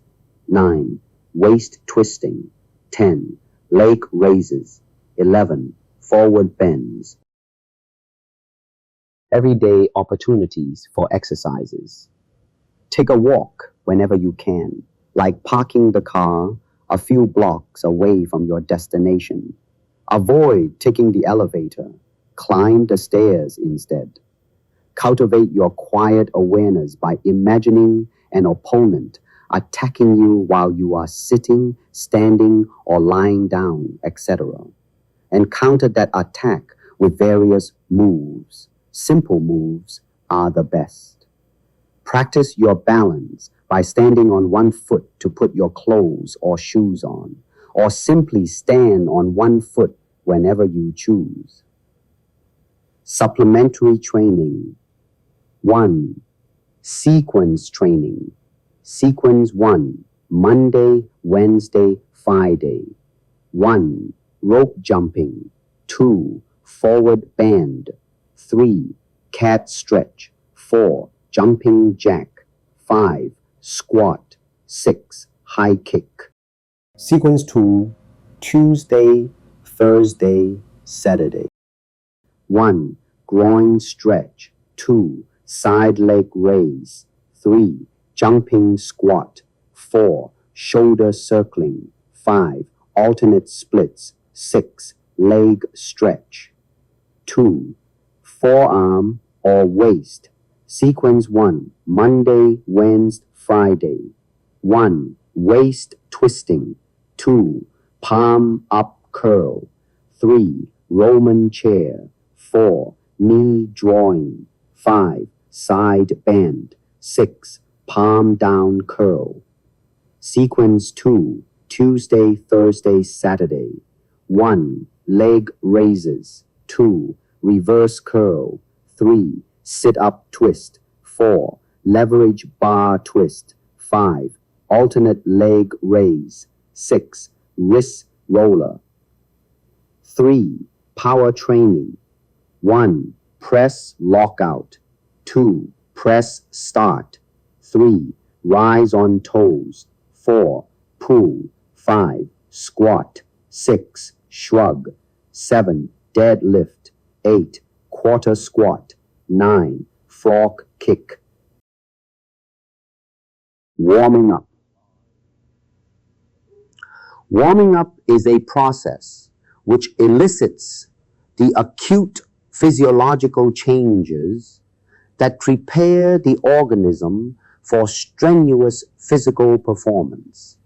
9. Waist twisting. 10. Leg raises. 11. Forward bends. Everyday opportunities for exercises. Take a walk whenever you can, like parking the car a few blocks away from your destination. Avoid taking the elevator. Climb the stairs instead. Cultivate your quiet awareness by imagining an opponent attacking you while you are sitting, standing, or lying down, etc. And counter that attack with various moves. Simple moves are the best. Practice your balance by standing on one foot to put your clothes or shoes on, or simply stand on one foot whenever you choose. Supplementary training. 1. Sequence training. Sequence 1. Monday, Wednesday, Friday. 1. Rope jumping. 2. Forward bend. 3. Cat stretch. 4. Jumping jack. 5. Squat. 6. High kick. Sequence 2. Tuesday, Thursday, Saturday. 1. Groin stretch. 2. Side leg raise. 3. Jumping squat. 4. Shoulder circling. 5. Alternate splits. 6. Leg stretch. 2. Forearm or waist. Sequence 1. Monday, Wednesday, Friday. 1. Waist twisting. 2. Palm up curl. 3. Roman chair. 4. Knee drawing. 5. Side bend. 6. Palm down curl. Sequence 2. Tuesday, Thursday, Saturday. 1. Leg raises. 2. Reverse curl. 3. Sit-up twist. 4. Leverage bar twist. 5. alternate leg raise. 6. Wrist roller. 3. Power training. 1. Press lockout. 2. Press start. 3. Rise on toes. 4. Pull. 5. Squat. 6. Shrug. 7. Deadlift. 8. Quarter squat. 9. Frog kick. Warming up. Warming up is a process which elicits the acute physiological changes that prepare the organism for strenuous physical performance.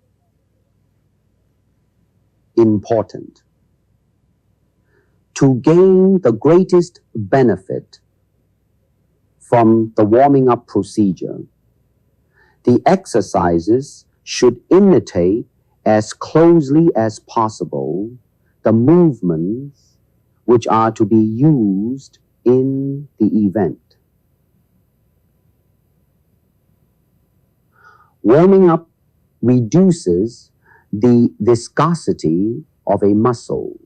Important. To gain the greatest benefit from the warming up procedure, the exercises should imitate as closely as possible the movements which are to be used in the event. Warming up reduces the viscosity of a muscle,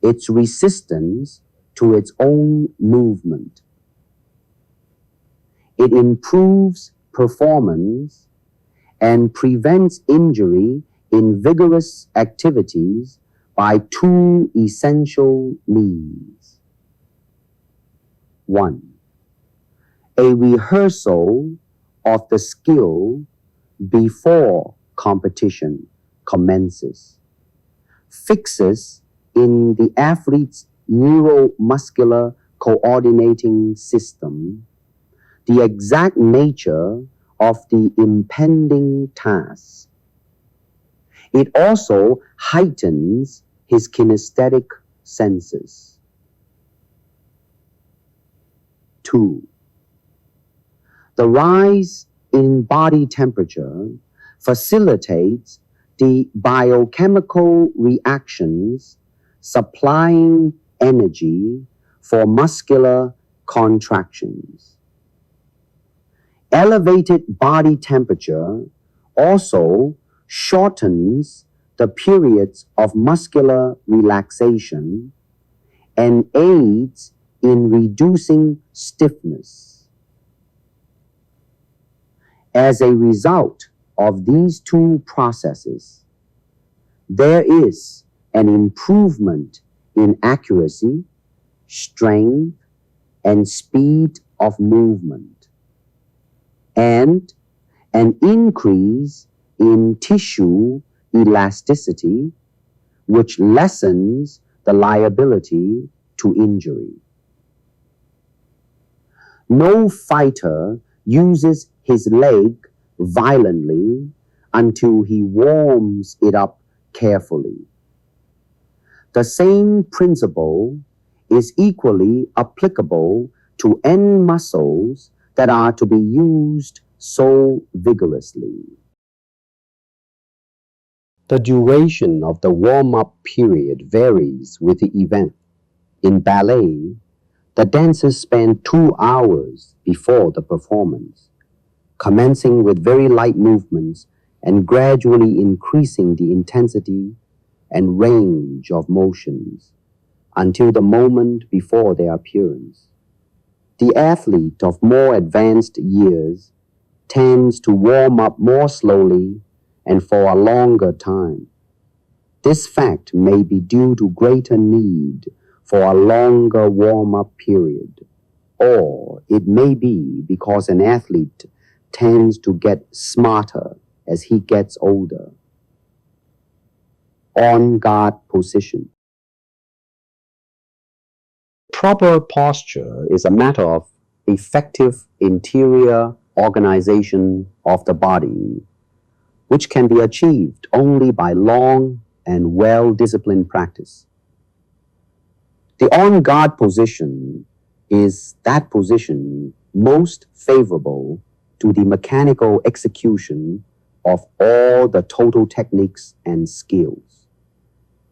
its resistance to its own movement. It improves performance and prevents injury in vigorous activities by 2 essential means. 1. A rehearsal of the skill before competition commences fixes in the athlete's neuromuscular coordinating system the exact nature of the impending task. It also heightens his kinesthetic senses. 2. The rise in body temperature facilitates the biochemical reactions supplying energy for muscular contractions. Elevated body temperature also shortens the periods of muscular relaxation and aids in reducing stiffness. As a result of these 2 processes, there is an improvement in accuracy, strength, and speed of movement, and an increase in tissue elasticity, which lessens the liability to injury. No fighter uses his leg violently until he warms it up carefully. The same principle is equally applicable to any muscles that are to be used so vigorously. The duration of the warm-up period varies with the event. In ballet, the dancers spend 2 hours before the performance, commencing with very light movements and gradually increasing the intensity and range of motions until the moment before their appearance. The athlete of more advanced years tends to warm up more slowly and for a longer time. This fact may be due to greater need for a longer warm-up period, or it may be because an athlete tends to get smarter as he gets older. On-guard position. Proper posture is a matter of effective interior organization of the body, which can be achieved only by long and well-disciplined practice. The on-guard position is that position most favorable to the mechanical execution of all the total techniques and skills.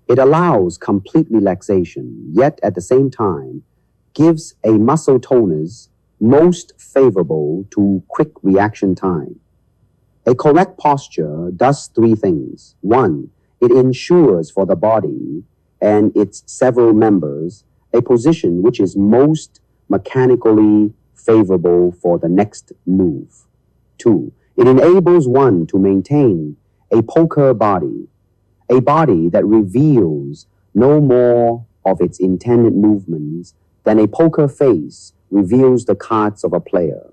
It allows complete relaxation, yet at the same time gives a muscle tonus most favorable to quick reaction time. A correct posture does three things. One, it ensures for the body and its several members a position which is most mechanically favorable for the next move. Two, it enables one to maintain a poker body, a body that reveals no more of its intended movements than a poker face reveals the cards of a player.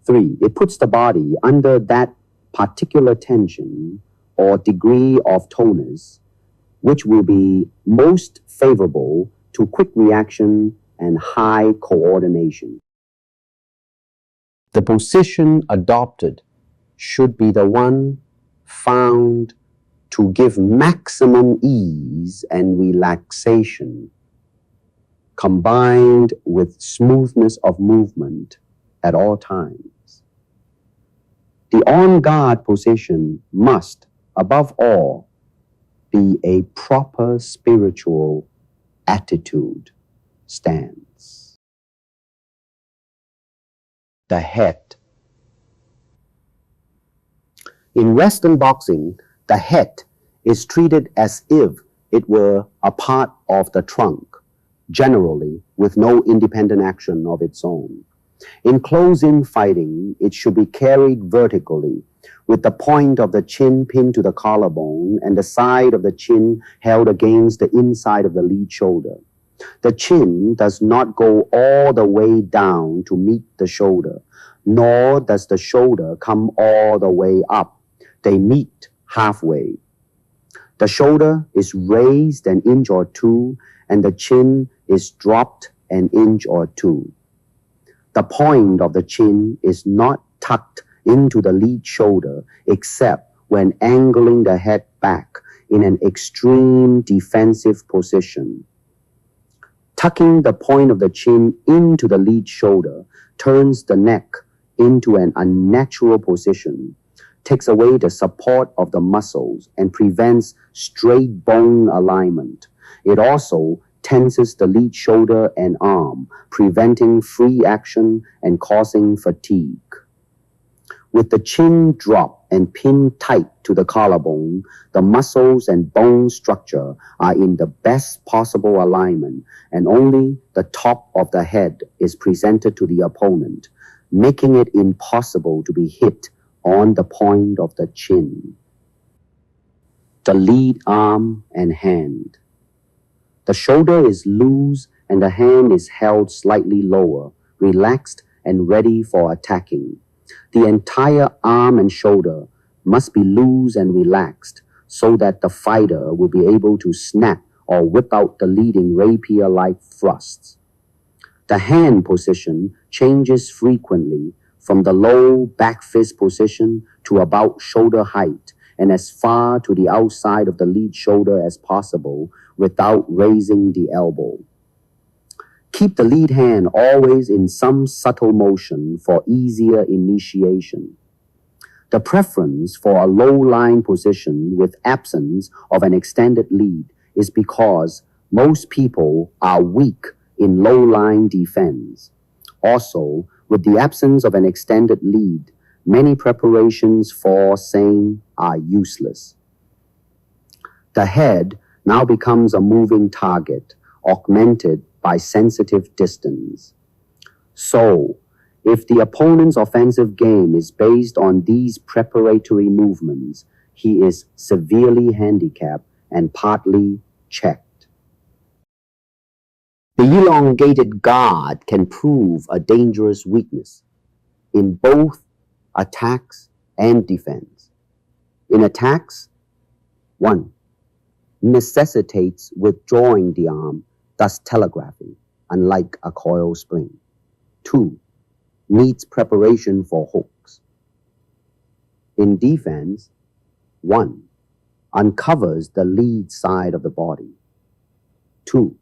Three, it puts the body under that particular tension or degree of tonus which will be most favorable to quick reaction and high coordination. The position adopted should be the one found to give maximum ease and relaxation, combined with smoothness of movement at all times. The on-guard position must, above all, be a proper spiritual attitude, stance. The head. In Western boxing, the head is treated as if it were a part of the trunk, generally with no independent action of its own. In close-in fighting, it should be carried vertically, with the point of the chin pinned to the collarbone and the side of the chin held against the inside of the lead shoulder. The chin does not go all the way down to meet the shoulder, nor does the shoulder come all the way up. They meet halfway. The shoulder is raised an inch or two, and the chin is dropped an inch or two. The point of the chin is not tucked into the lead shoulder except when angling the head back in an extreme defensive position. Tucking the point of the chin into the lead shoulder turns the neck into an unnatural position, takes away the support of the muscles, and prevents straight bone alignment. It also tenses the lead shoulder and arm, preventing free action and causing fatigue. With the chin dropped and pinned tight to the collarbone, the muscles and bone structure are in the best possible alignment, and only the top of the head is presented to the opponent, making it impossible to be hit on the point of the chin. The lead arm and hand. The shoulder is loose and the hand is held slightly lower, relaxed and ready for attacking. The entire arm and shoulder must be loose and relaxed so that the fighter will be able to snap or whip out the leading rapier-like thrusts. The hand position changes frequently from the low back fist position to about shoulder height and as far to the outside of the lead shoulder as possible without raising the elbow. Keep the lead hand always in some subtle motion for easier initiation. The preference for a low line position with absence of an extended lead is because most people are weak in low line defense. Also, with the absence of an extended lead, many preparations for same are useless. The head now becomes a moving target, augmented by sensitive distance. So, if the opponent's offensive game is based on these preparatory movements, he is severely handicapped and partly checked. The elongated guard can prove a dangerous weakness in both attacks and defense. In attacks, 1. Necessitates withdrawing the arm, thus telegraphing, unlike a coil spring. 2. Needs preparation for hooks. In defense, 1. Uncovers the lead side of the body. 2.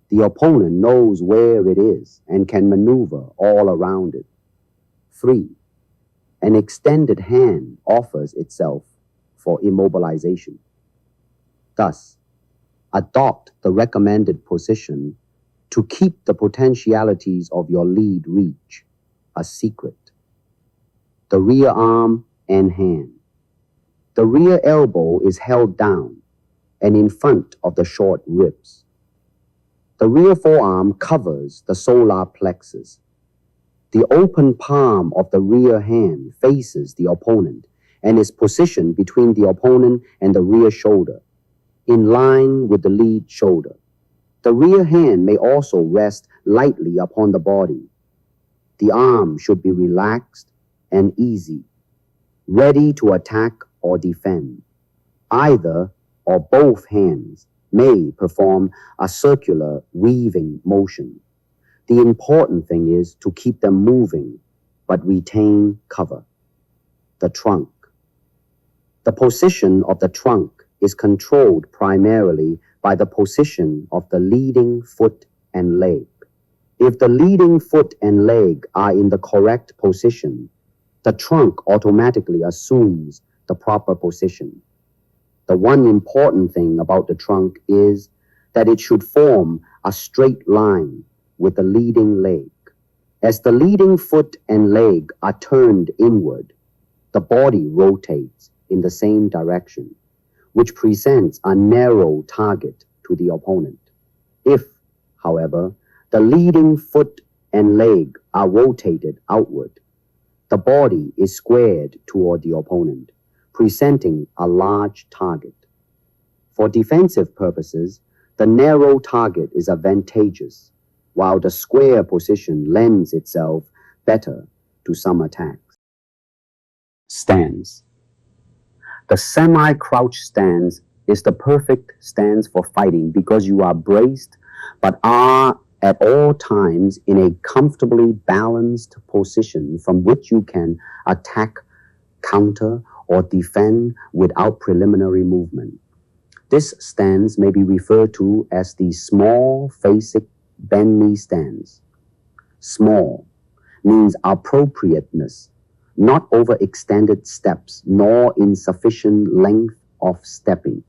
The opponent knows where it is and can maneuver all around it. 3. An extended hand offers itself for immobilization. Thus, adopt the recommended position to keep the potentialities of your lead reach a secret. the rear arm and hand. The rear elbow is held down and in front of the short ribs. The rear forearm covers the solar plexus. The open palm of the rear hand faces the opponent and is positioned between the opponent and the rear shoulder, in line with the lead shoulder. The rear hand may also rest lightly upon the body. The arm should be relaxed and easy, ready to attack or defend. Either or both hands may perform a circular weaving motion. The important thing is to keep them moving, but retain cover. The trunk. The position of the trunk is controlled primarily by the position of the leading foot and leg. If the leading foot and leg are in the correct position, the trunk automatically assumes the proper position. The one important thing about the trunk is that it should form a straight line with the leading leg. As the leading foot and leg are turned inward, the body rotates in the same direction, which presents a narrow target to the opponent. If, however, the leading foot and leg are rotated outward, the body is squared toward the opponent, presenting a large target. For defensive purposes, the narrow target is advantageous, while the square position lends itself better to some attacks. Stance. The semi-crouch stance is the perfect stance for fighting because you are braced but are at all times in a comfortably balanced position from which you can attack, counter, or defend without preliminary movement. This stance may be referred to as the small facing bend knee stance. Small means appropriateness, not overextended steps nor insufficient length of stepping.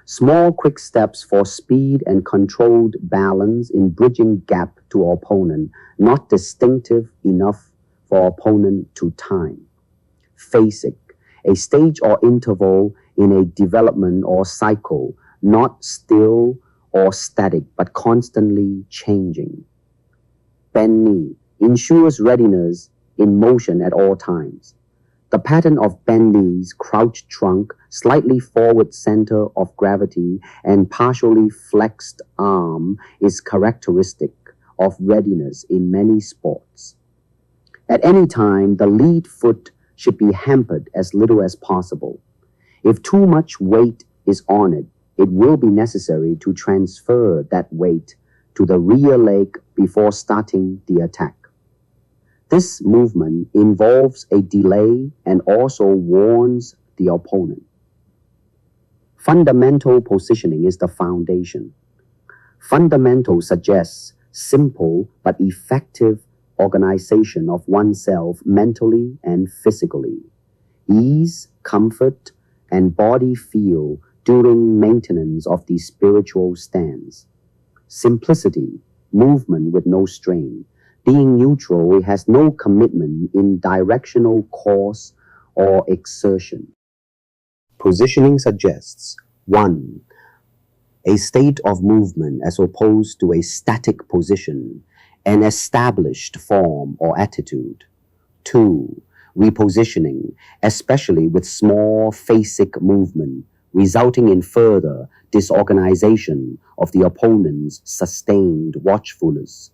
Small quick steps for speed and controlled balance in bridging gap to opponent, not distinctive enough for opponent to time. Phasic, a stage or interval in a development or cycle, not still or static, but constantly changing. Bend knee ensures readiness in motion at all times. The pattern of bend knees, crouched trunk, slightly forward center of gravity, and partially flexed arm is characteristic of readiness in many sports. At any time, the lead foot should be hampered as little as possible. If too much weight is on it, it will be necessary to transfer that weight to the rear leg before starting the attack. This movement involves a delay and also warns the opponent. Fundamental positioning is the foundation. Fundamental suggests simple but effective organization of oneself mentally and physically. Ease, comfort, and body feel during maintenance of the spiritual stance. Simplicity, movement with no strain. Being neutral has no commitment in directional course or exertion. Positioning suggests 1. A state of movement as opposed to a static position, an established form or attitude. 2. Repositioning, especially with small phasic movement, resulting in further disorganization of the opponent's sustained watchfulness.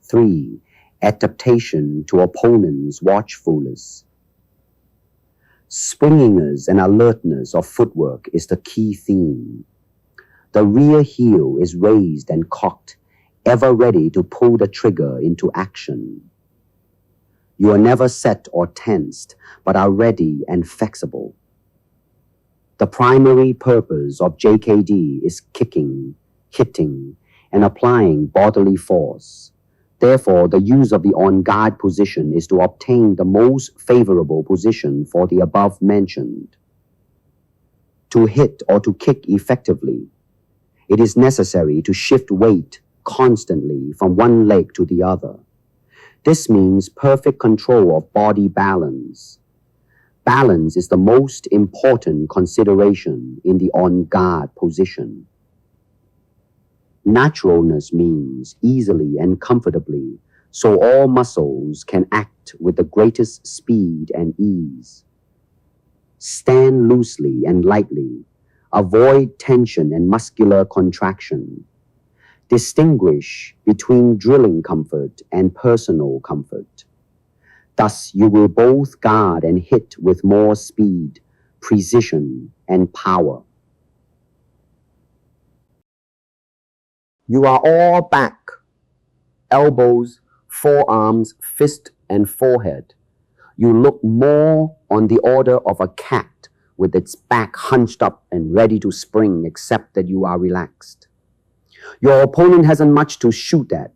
3. Adaptation to opponent's watchfulness. Springiness and alertness of footwork is the key theme. The rear heel is raised and cocked, ever ready to pull the trigger into action. You are never set or tensed, but are ready and flexible. The primary purpose of JKD is kicking, hitting, and applying bodily force. Therefore, the use of the on-guard position is to obtain the most favorable position for the above mentioned. To hit or to kick effectively, it is necessary to shift weight constantly from one leg to the other. This means perfect control of body balance. Balance is the most important consideration in the on-guard position. Naturalness means easily and comfortably, so all muscles can act with the greatest speed and ease. Stand loosely and lightly. Avoid tension and muscular contraction. Distinguish between drilling comfort and personal comfort. Thus, you will both guard and hit with more speed, precision, and power. You are all back, elbows, forearms, fist, and forehead. You look more on the order of a cat with its back hunched up and ready to spring, except that you are relaxed. Your opponent hasn't much to shoot at.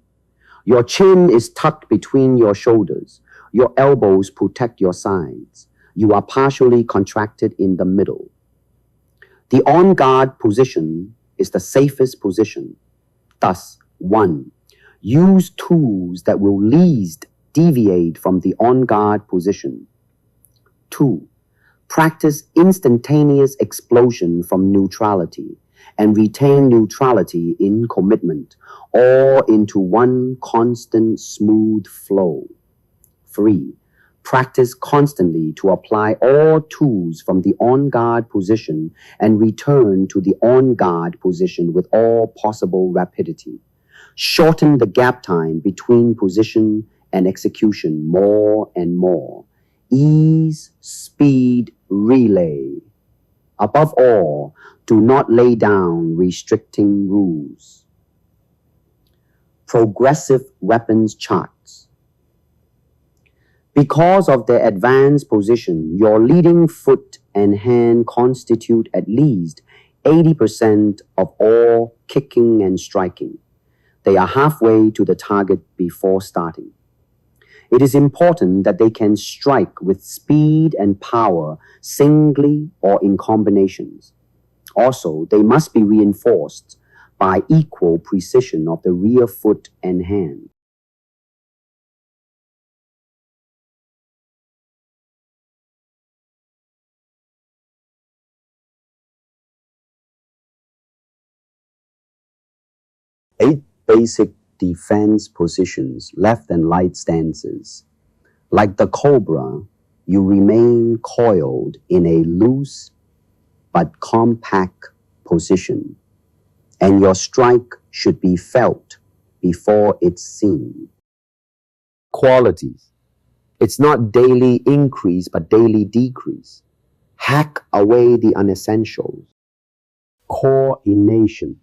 Your chin is tucked between your shoulders. Your elbows protect your sides. You are partially contracted in the middle. The on-guard position is the safest position. Thus, 1. Use tools that will least deviate from the on-guard position. 2. Practice instantaneous explosion from neutrality and retain neutrality in commitment, all into one constant smooth flow. 3. Practice constantly to apply all tools from the on-guard position and return to the on-guard position with all possible rapidity. Shorten the gap time between position and execution more and more. Ease, speed, relay. Above all, do not lay down restricting rules. Progressive weapons charts. Because of their advanced position, your leading foot and hand constitute at least 80% of all kicking and striking. They are halfway to the target before starting. It is important that they can strike with speed and power singly or in combinations. Also, they must be reinforced by equal precision of the rear foot and hand. Eight basic defense positions, left and right stances. Like the cobra, you remain coiled in a loose but compact position, and your strike should be felt before it's seen. Qualities. It's not daily increase but daily decrease. Hack away the unessentials. Coordination.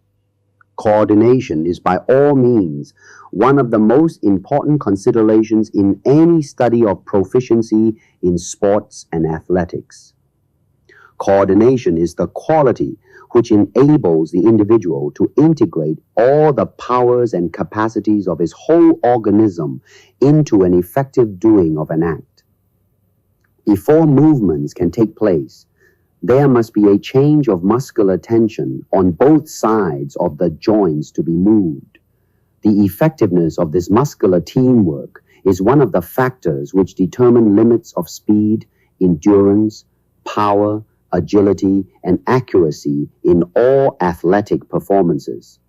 Coordination is by all means one of the most important considerations in any study of proficiency in sports and athletics. Coordination is the quality which enables the individual to integrate all the powers and capacities of his whole organism into an effective doing of an act. Before movements can take place, there must be a change of muscular tension on both sides of the joints to be moved. The effectiveness of this muscular teamwork is one of the factors which determine limits of speed, endurance, power, agility, and accuracy in all athletic performances.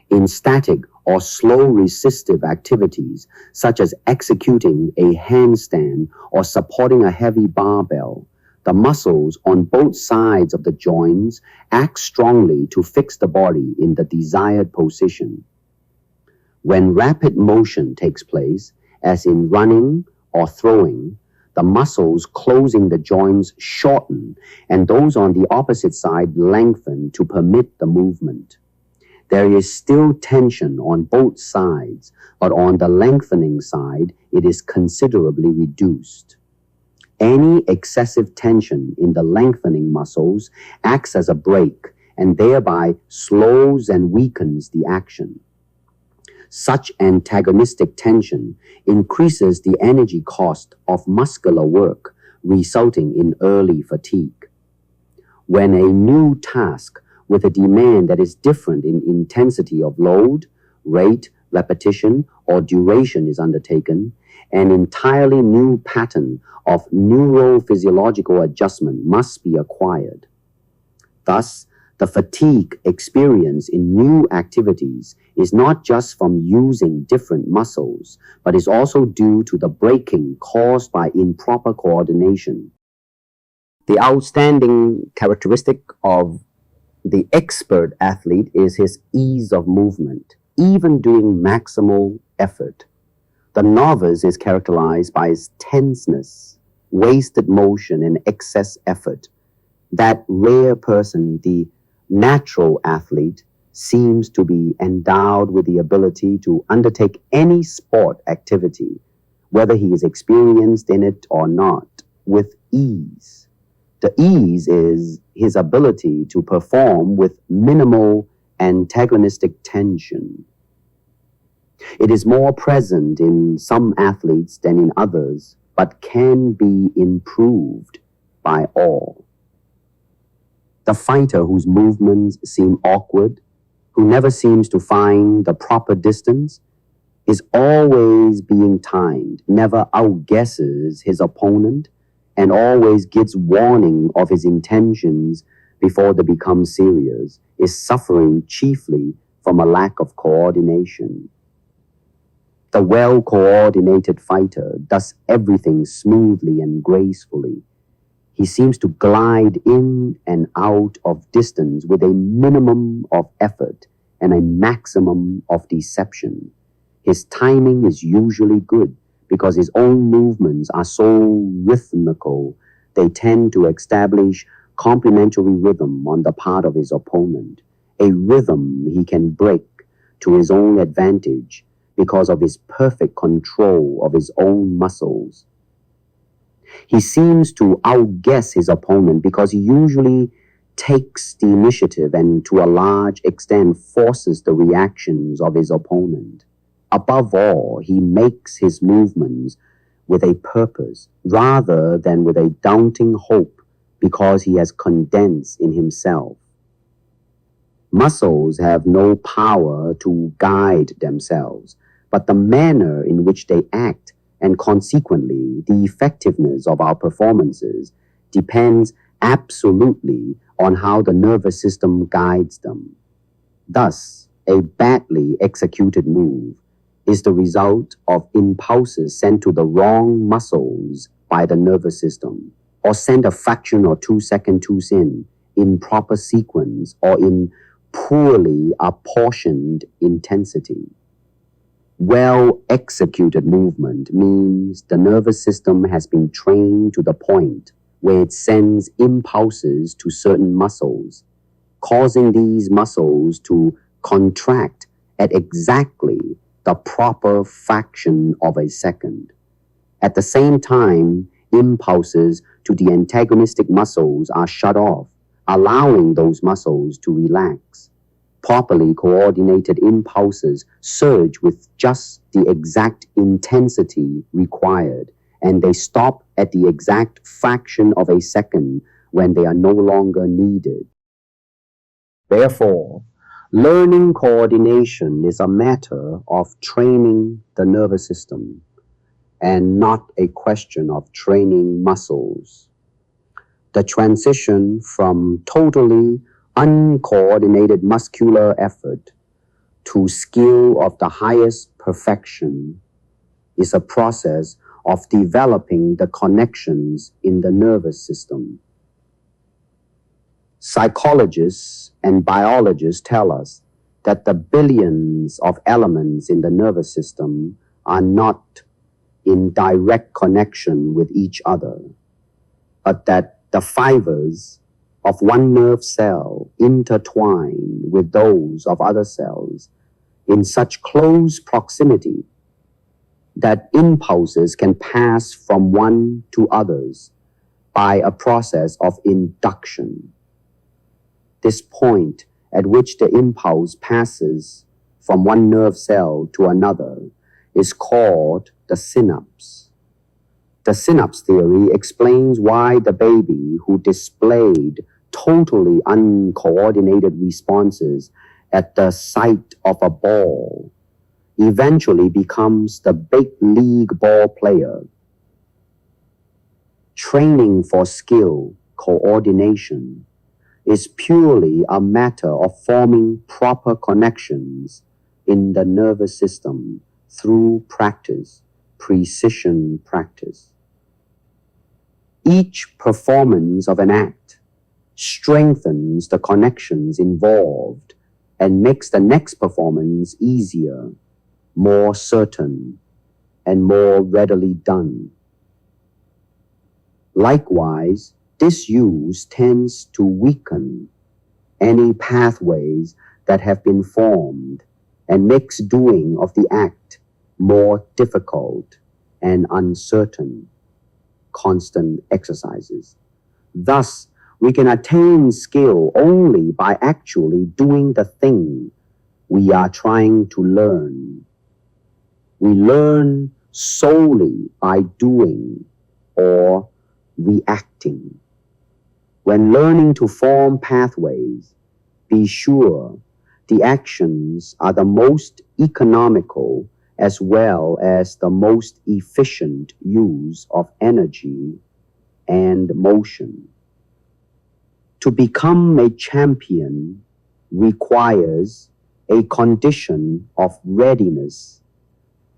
In static or slow resistive activities, such as executing a handstand or supporting a heavy barbell, the muscles on both sides of the joints act strongly to fix the body in the desired position. When rapid motion takes place, as in running or throwing, the muscles closing the joints shorten and those on the opposite side lengthen to permit the movement. There is still tension on both sides, but on the lengthening side, it is considerably reduced. Any excessive tension in the lengthening muscles acts as a brake and thereby slows and weakens the action. Such antagonistic tension increases the energy cost of muscular work, resulting in early fatigue. When a new task with a demand that is different in intensity of load, rate, repetition, or duration is undertaken, an entirely new pattern of neurophysiological adjustment must be acquired. Thus, the fatigue experienced in new activities is not just from using different muscles, but is also due to the breaking caused by improper coordination. The outstanding characteristic of the expert athlete is his ease of movement, even during maximal effort. The novice is characterized by his tenseness, wasted motion, and excess effort. That rare person, the natural athlete, seems to be endowed with the ability to undertake any sport activity, whether he is experienced in it or not, with ease. The ease is his ability to perform with minimal antagonistic tension. It is more present in some athletes than in others, but can be improved by all. The fighter whose movements seem awkward, who never seems to find the proper distance, is always being timed, never outguesses his opponent, and always gives warning of his intentions before they become serious, is suffering chiefly from a lack of coordination. The well-coordinated fighter does everything smoothly and gracefully. He seems to glide in and out of distance with a minimum of effort and a maximum of deception. His timing is usually good because his own movements are so rhythmical, they tend to establish complementary rhythm on the part of his opponent, a rhythm he can break to his own advantage because of his perfect control of his own muscles. He seems to outguess his opponent because he usually takes the initiative and to a large extent forces the reactions of his opponent. Above all, he makes his movements with a purpose rather than with a daunting hope because he has condensed in himself. Muscles have no power to guide themselves, but the manner in which they act and consequently the effectiveness of our performances depends absolutely on how the nervous system guides them. Thus, a badly executed move is the result of impulses sent to the wrong muscles by the nervous system, or sent a fraction or 2 seconds too soon, in proper sequence, or in poorly apportioned intensity. Well-executed movement means the nervous system has been trained to the point where it sends impulses to certain muscles, causing these muscles to contract at exactly the proper fraction of a second. At the same time, impulses to the antagonistic muscles are shut off, allowing those muscles to relax. Properly coordinated impulses surge with just the exact intensity required, and they stop at the exact fraction of a second when they are no longer needed. Therefore, learning coordination is a matter of training the nervous system and not a question of training muscles. The transition from totally uncoordinated muscular effort to skill of the highest perfection is a process of developing the connections in the nervous system. Psychologists and biologists tell us that the billions of elements in the nervous system are not in direct connection with each other, but that the fibers of one nerve cell intertwine with those of other cells in such close proximity that impulses can pass from one to others by a process of induction. This point at which the impulse passes from one nerve cell to another is called the synapse. The synapse theory explains why the baby who displayed totally uncoordinated responses at the sight of a ball eventually becomes the big league ball player. Training for skill, coordination, is purely a matter of forming proper connections in the nervous system through practice, precision practice. Each performance of an act strengthens the connections involved and makes the next performance easier, more certain, and more readily done. Likewise, disuse tends to weaken any pathways that have been formed and makes doing of the act more difficult and uncertain. Constant exercises. Thus, we can attain skill only by actually doing the thing we are trying to learn. We learn solely by doing or reacting. When learning to form pathways, be sure the actions are the most economical as well as the most efficient use of energy and motion. To become a champion requires a condition of readiness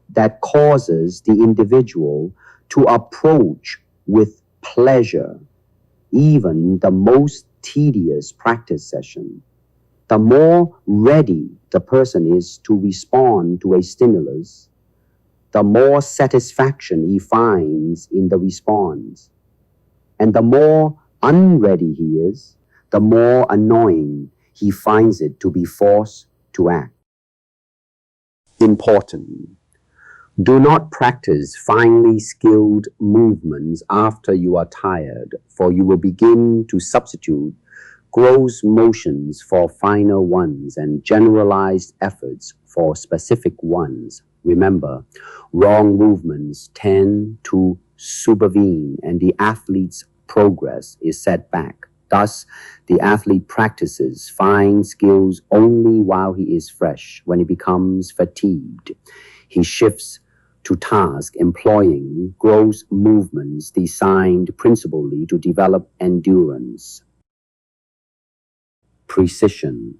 that causes the individual to approach with pleasure even the most tedious practice session. The more ready the person is to respond to a stimulus, the more satisfaction he finds in the response. And the more unready he is, the more annoying he finds it to be forced to act. Important. Do not practice finely skilled movements after you are tired, for you will begin to substitute gross motions for finer ones and generalized efforts for specific ones. Remember, wrong movements tend to supervene and the athlete's progress is set back. Thus, the athlete practices fine skills only while he is fresh. When he becomes fatigued, he shifts to task employing gross movements designed principally to develop endurance. Precision.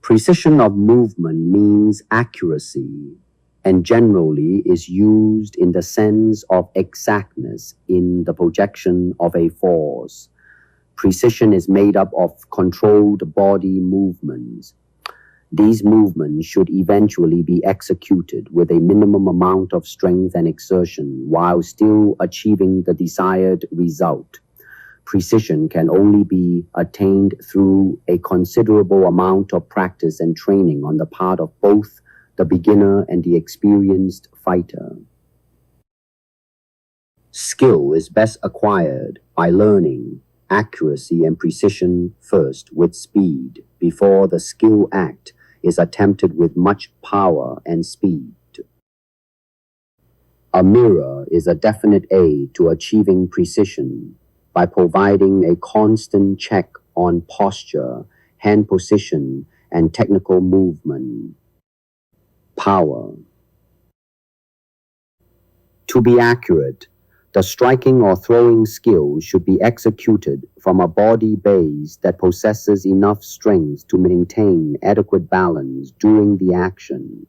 Precision of movement means accuracy and generally is used in the sense of exactness in the projection of a force. Precision is made up of controlled body movements. These movements should eventually be executed with a minimum amount of strength and exertion while still achieving the desired result. Precision can only be attained through a considerable amount of practice and training on the part of both the beginner and the experienced fighter. Skill is best acquired by learning accuracy and precision first with speed before the skill act is attempted with much power and speed. A mirror is a definite aid to achieving precision by providing a constant check on posture, hand position, and technical movement. Power. To be accurate, the striking or throwing skill should be executed from a body base that possesses enough strength to maintain adequate balance during the action.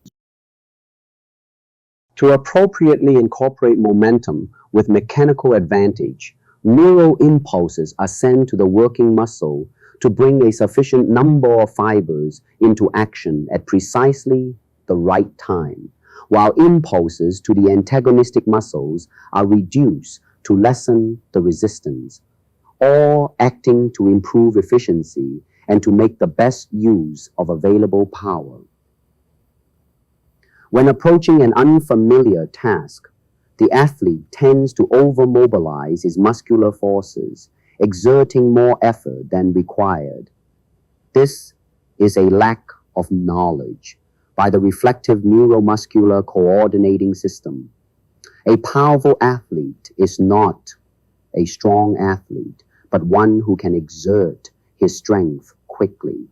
To appropriately incorporate momentum with mechanical advantage, neural impulses are sent to the working muscle to bring a sufficient number of fibers into action at precisely the right time, while impulses to the antagonistic muscles are reduced to lessen the resistance, all acting to improve efficiency and to make the best use of available power. When approaching an unfamiliar task, the athlete tends to overmobilize his muscular forces, exerting more effort than required. This is a lack of knowledge by the reflective neuromuscular coordinating system. A powerful athlete is not a strong athlete, but one who can exert his strength quickly.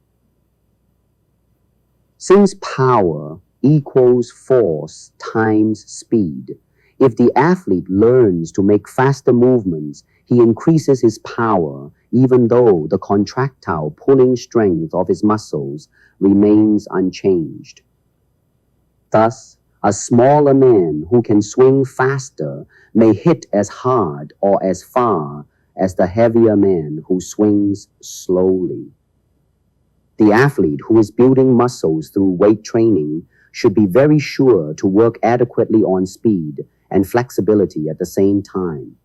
Since power equals force times speed. If the athlete learns to make faster movements, he increases his power, even though the contractile pulling strength of his muscles remains unchanged. Thus, a smaller man who can swing faster may hit as hard or as far as the heavier man who swings slowly. The athlete who is building muscles through weight training should be very sure to work adequately on speed and flexibility at the same time.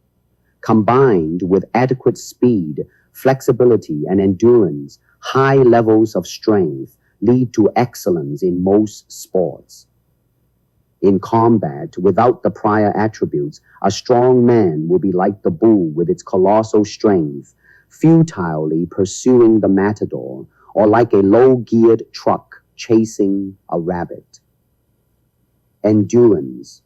Combined with adequate speed, flexibility, and endurance, high levels of strength lead to excellence in most sports. In combat, without the prior attributes, a strong man will be like the bull with its colossal strength, futilely pursuing the matador, or like a low-geared truck chasing a rabbit. Endurance.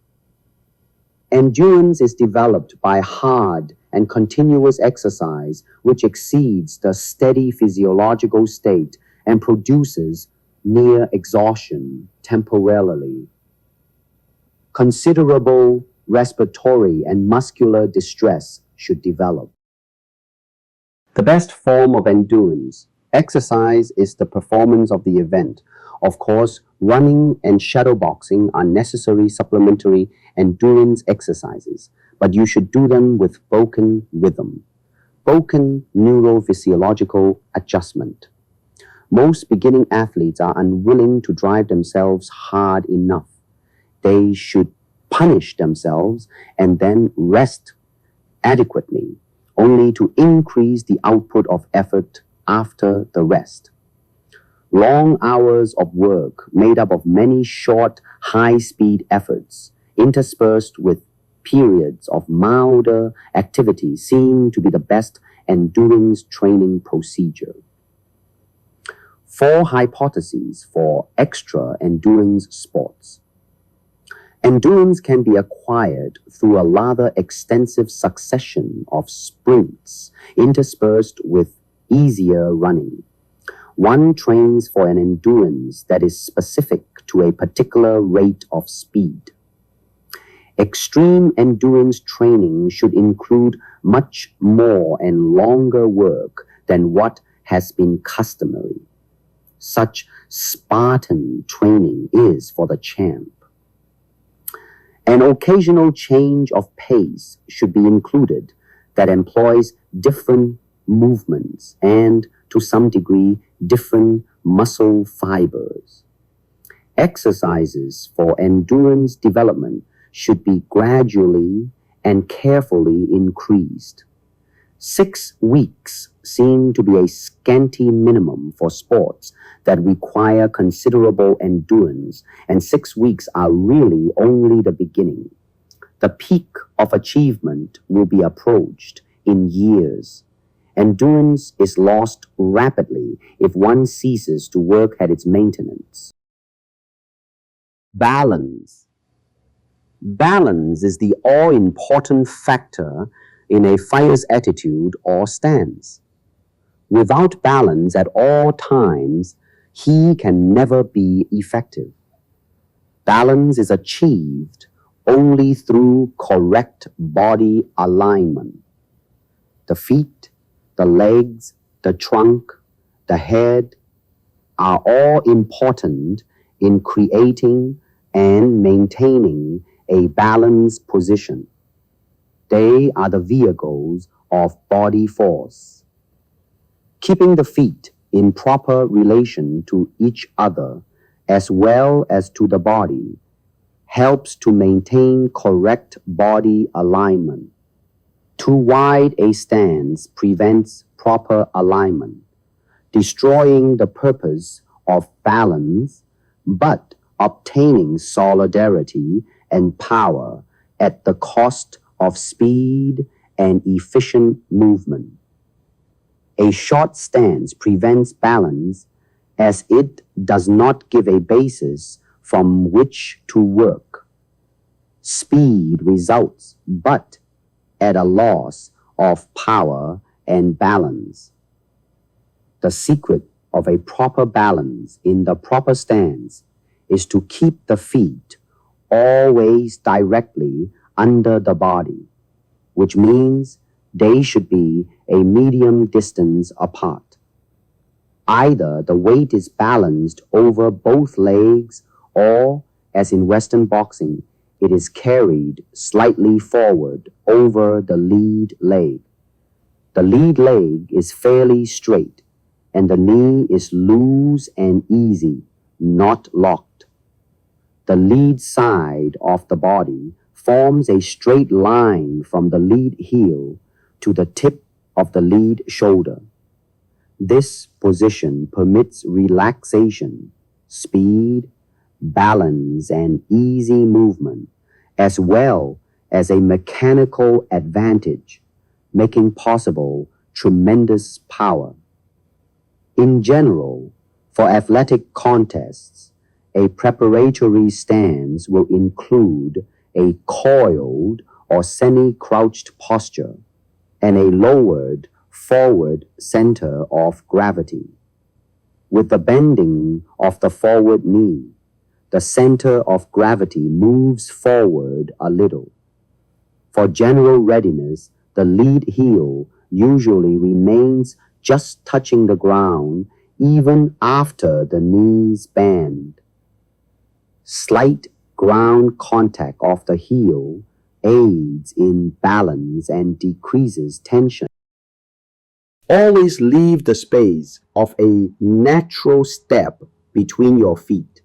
Endurance is developed by hard and continuous exercise which exceeds the steady physiological state and produces near exhaustion temporarily. Considerable respiratory and muscular distress should develop. The best form of endurance. Exercise is the performance of the event. Of course, running and shadowboxing are necessary supplementary endurance exercises, but you should do them with broken rhythm, broken neurophysiological adjustment. Most beginning athletes are unwilling to drive themselves hard enough. They should punish themselves and then rest adequately, only to increase the output of effort after the rest. Long hours of work made up of many short, high-speed efforts, interspersed with periods of milder activity, seem to be the best endurance training procedure. 4 hypotheses for extra endurance sports. Endurance can be acquired through a rather extensive succession of sprints interspersed with easier running. One trains for an endurance that is specific to a particular rate of speed. Extreme endurance training should include much more and longer work than what has been customary. Such Spartan training is for the champ. An occasional change of pace should be included that employs different movements and, to some degree, different muscle fibers. Exercises for endurance development should be gradually and carefully increased. 6 weeks seem to be a scanty minimum for sports that require considerable endurance, and 6 weeks are really only the beginning. The peak of achievement will be approached in years. Endurance is lost rapidly if one ceases to work at its maintenance. Balance. Balance is the all-important factor in a fighter's attitude or stance. Without balance at all times, he can never be effective. Balance is achieved only through correct body alignment. The feet, the legs, the trunk, the head are all important in creating and maintaining a balanced position. They are the vehicles of body force. Keeping the feet in proper relation to each other as well as to the body helps to maintain correct body alignment. Too wide a stance prevents proper alignment, destroying the purpose of balance, but obtaining solidarity and power at the cost of speed and efficient movement. A short stance prevents balance as it does not give a basis from which to work. Speed results, but at a loss of power and balance. The secret of a proper balance in the proper stance is to keep the feet always directly under the body, which means they should be a medium distance apart. Either the weight is balanced over both legs, or, as in Western boxing, it is carried slightly forward over the lead leg. The lead leg is fairly straight, and the knee is loose and easy, not locked. The lead side of the body forms a straight line from the lead heel to the tip of the lead shoulder. This position permits relaxation, speed, balance, and easy movement, as well as a mechanical advantage, making possible tremendous power. In general, for athletic contests, a preparatory stance will include a coiled or semi-crouched posture and a lowered forward center of gravity. With the bending of the forward knee, the center of gravity moves forward a little. For general readiness, the lead heel usually remains just touching the ground even after the knees bend. Slight ground contact of the heel aids in balance and decreases tension. Always leave the space of a natural step between your feet.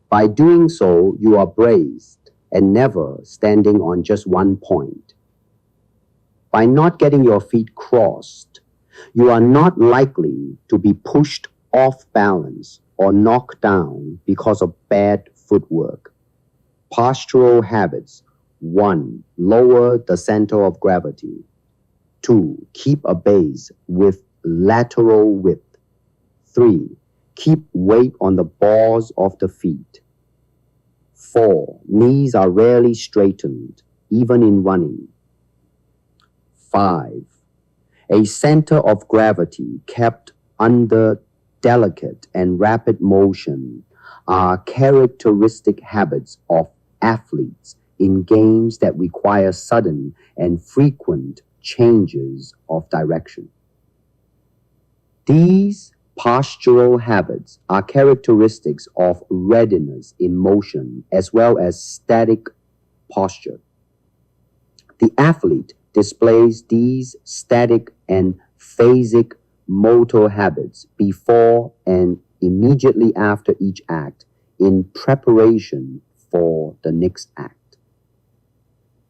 By doing so, you are braced and never standing on just one point. By not getting your feet crossed, you are not likely to be pushed off balance or knocked down because of bad footwork. Postural habits. 1. Lower the center of gravity. 2. Keep a base with lateral width. 3. Keep weight on the balls of the feet. 4. Knees are rarely straightened, even in running. 5. A center of gravity kept under delicate and rapid motion are characteristic habits of athletes in games that require sudden and frequent changes of direction. These postural habits are characteristics of readiness in motion as well as static posture. The athlete displays these static and phasic motor habits before and immediately after each act in preparation for the next act.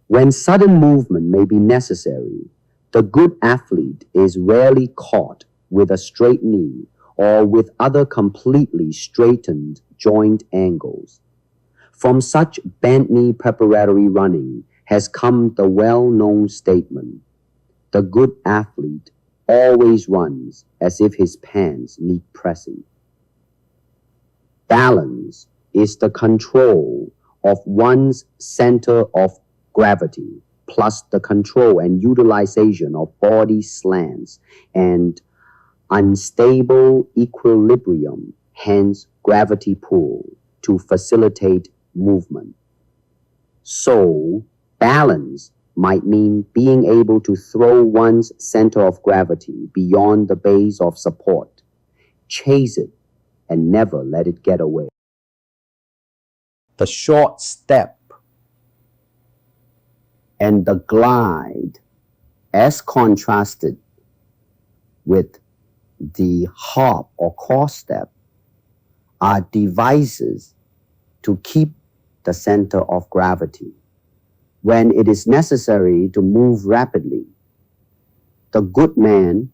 When sudden movement may be necessary, the good athlete is rarely caught with a straight knee or with other completely straightened joint angles. From such bent knee preparatory running has come the well-known statement, the good athlete always runs as if his pants need pressing. Balance is the control of one's center of gravity, plus the control and utilization of body slants and unstable equilibrium, hence gravity pull, to facilitate movement. So, balance might mean being able to throw one's center of gravity beyond the base of support, chase it, and never let it get away. The short step and the glide, as contrasted with the hop or cross step, are devices to keep the center of gravity. When it is necessary to move rapidly, the good man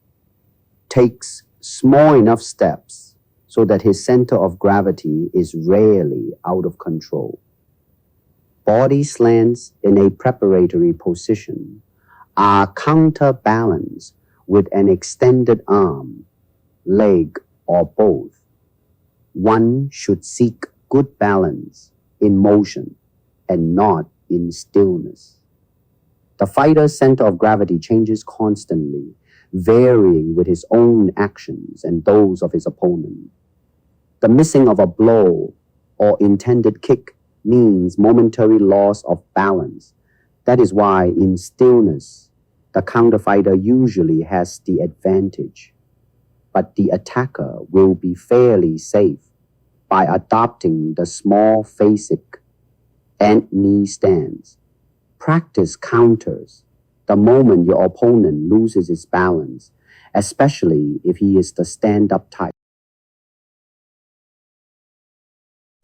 takes small enough steps so that his center of gravity is rarely out of control. Body slants in a preparatory position are counterbalanced with an extended arm, leg, or both. One should seek good balance in motion and not in stillness. The fighter's center of gravity changes constantly, varying with his own actions and those of his opponent. The missing of a blow or intended kick means momentary loss of balance. That is why in stillness, the counterfighter usually has the advantage, but the attacker will be fairly safe by adopting the small basic and knee stance. Practice counters the moment your opponent loses his balance, especially if he is the stand-up type.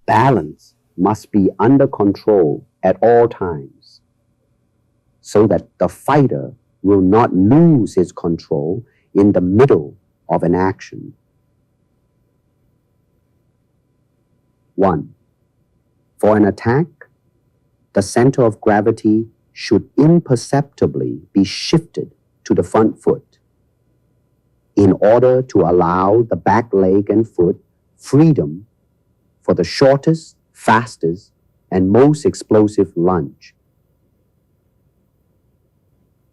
Balance must be under control at all times so that the fighter will not lose his control in the middle of an action. 1. For an attack, the center of gravity should imperceptibly be shifted to the front foot in order to allow the back leg and foot freedom for the shortest, fastest, and most explosive lunge.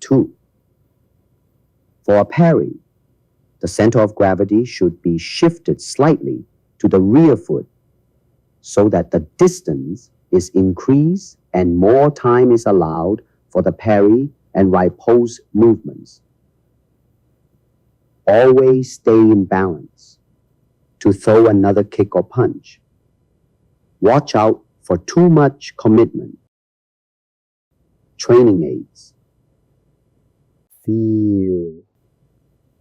2. For a parry, the center of gravity should be shifted slightly to the rear foot so that the distance is increased and more time is allowed for the parry and riposte movements. Always stay in balance to throw another kick or punch. Watch out for too much commitment. Training aids. Feel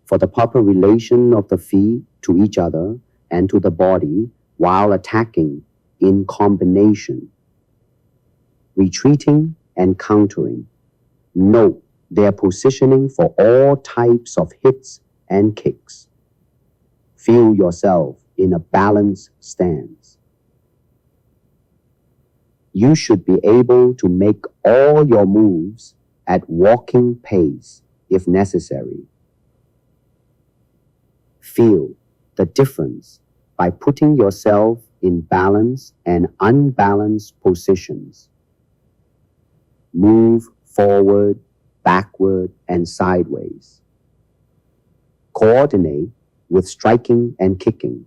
for the proper relation of the feet to each other and to the body while attacking in combination. Retreating and countering. Note their positioning for all types of hits and kicks. Feel yourself in a balanced stance. You should be able to make all your moves at walking pace if necessary. Feel the difference by putting yourself in balanced and unbalanced positions. Move forward, backward, and sideways. Coordinate with striking and kicking.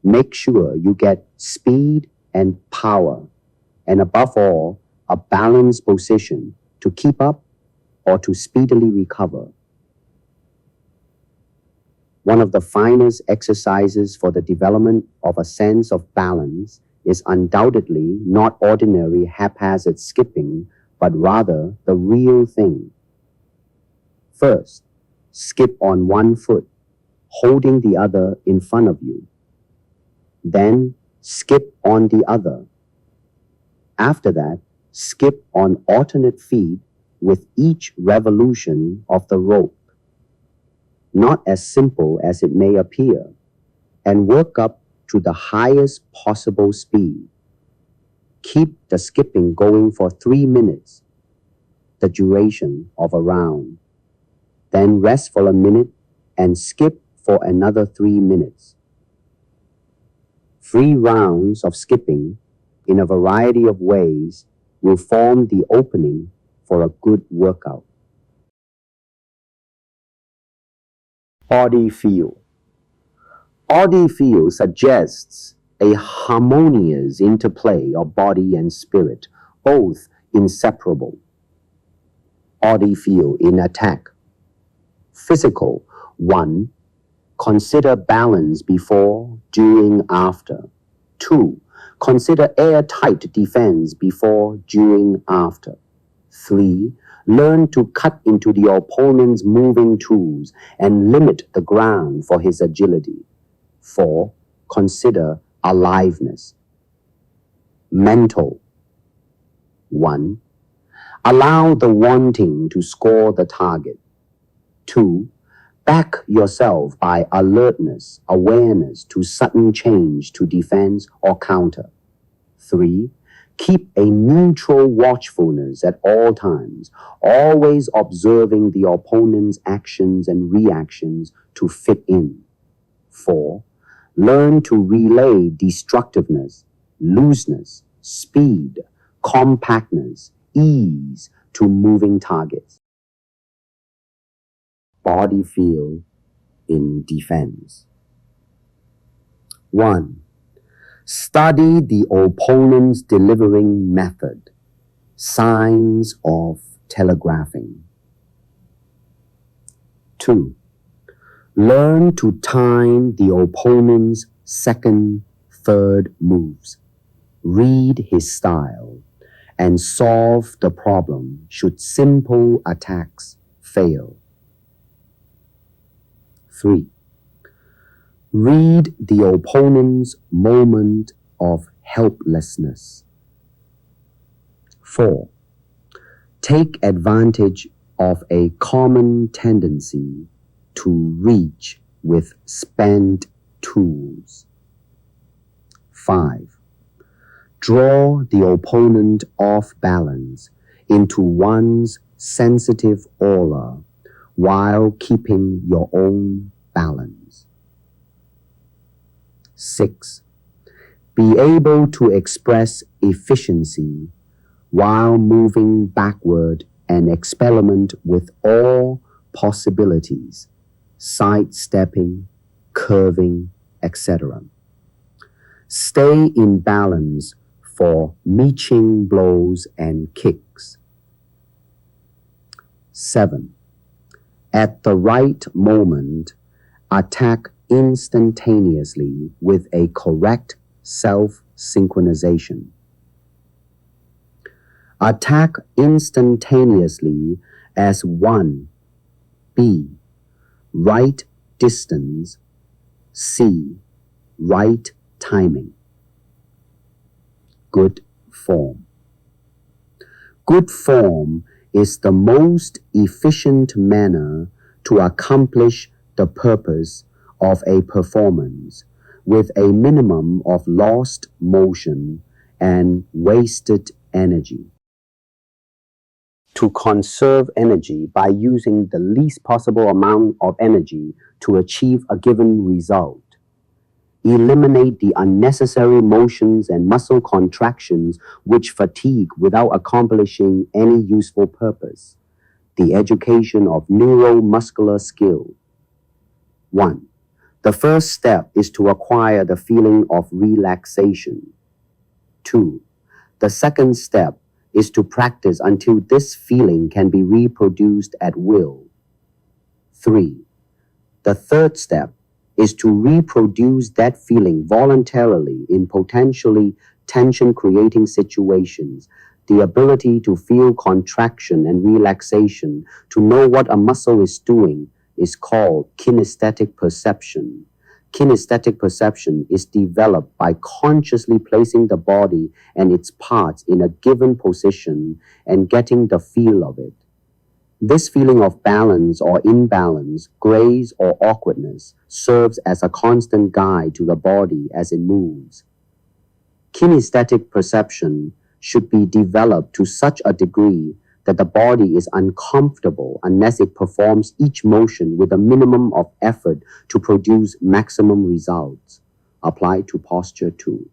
Make sure you get speed and power, and above all, a balanced position to keep up or to speedily recover. One of the finest exercises for the development of a sense of balance is undoubtedly not ordinary haphazard skipping, but rather the real thing. First, skip on one foot, holding the other in front of you. Then, skip on the other. After that, skip on alternate feet with each revolution of the rope. Not as simple as it may appear, and work up to the highest possible speed. Keep the skipping going for 3 minutes, the duration of a round. Then rest for a minute and skip for another 3 minutes. 3 rounds of skipping in a variety of ways will form the opening for a good workout. Body feel. Body feel suggests a harmonious interplay of body and spirit, both inseparable. Body feel in attack. Physical. 1. Consider balance before, during, after. 2. Consider airtight defense before, during, after. 3. Learn to cut into the opponent's moving tools and limit the ground for his agility. 4. Consider aliveness. Mental. 1. Allow the wanting to score the target. 2. Back yourself by alertness, awareness to sudden change to defense or counter. 3. Keep a neutral watchfulness at all times, always observing the opponent's actions and reactions to fit in. 4. Learn to relay destructiveness, looseness, speed, compactness, ease to moving targets. Body feel in defense. 1. Study the opponent's delivering method, signs of telegraphing. 2. Learn to time the opponent's second, third moves. Read his style and solve the problem should simple attacks fail. 3. Read the opponent's moment of helplessness. 4. Take advantage of a common tendency to reach with spent tools. 5. Draw the opponent off balance into one's sensitive aura while keeping your own balance. 6. Be able to express efficiency while moving backward and experiment with all possibilities, sidestepping, curving, etc. Stay in balance for meeching blows and kicks. 7. At the right moment, attack instantaneously with a correct self-synchronization. Attack instantaneously as 1. B. Right distance. C. Right timing. Good form. Good form is the most efficient manner to accomplish the purpose of a performance with a minimum of lost motion and wasted energy. To conserve energy by using the least possible amount of energy to achieve a given result. Eliminate the unnecessary motions and muscle contractions which fatigue without accomplishing any useful purpose. The education of neuromuscular skill. 1. The first step is to acquire the feeling of relaxation. 2. The second step is to practice until this feeling can be reproduced at will. 3. The third step is to reproduce that feeling voluntarily in potentially tension-creating situations. The ability to feel contraction and relaxation, to know what a muscle is doing, is called kinesthetic perception. Kinesthetic perception is developed by consciously placing the body and its parts in a given position and getting the feel of it. This feeling of balance or imbalance, grace or awkwardness, serves as a constant guide to the body as it moves. Kinesthetic perception should be developed to such a degree that the body is uncomfortable unless it performs each motion with a minimum of effort to produce maximum results. Apply to posture 2.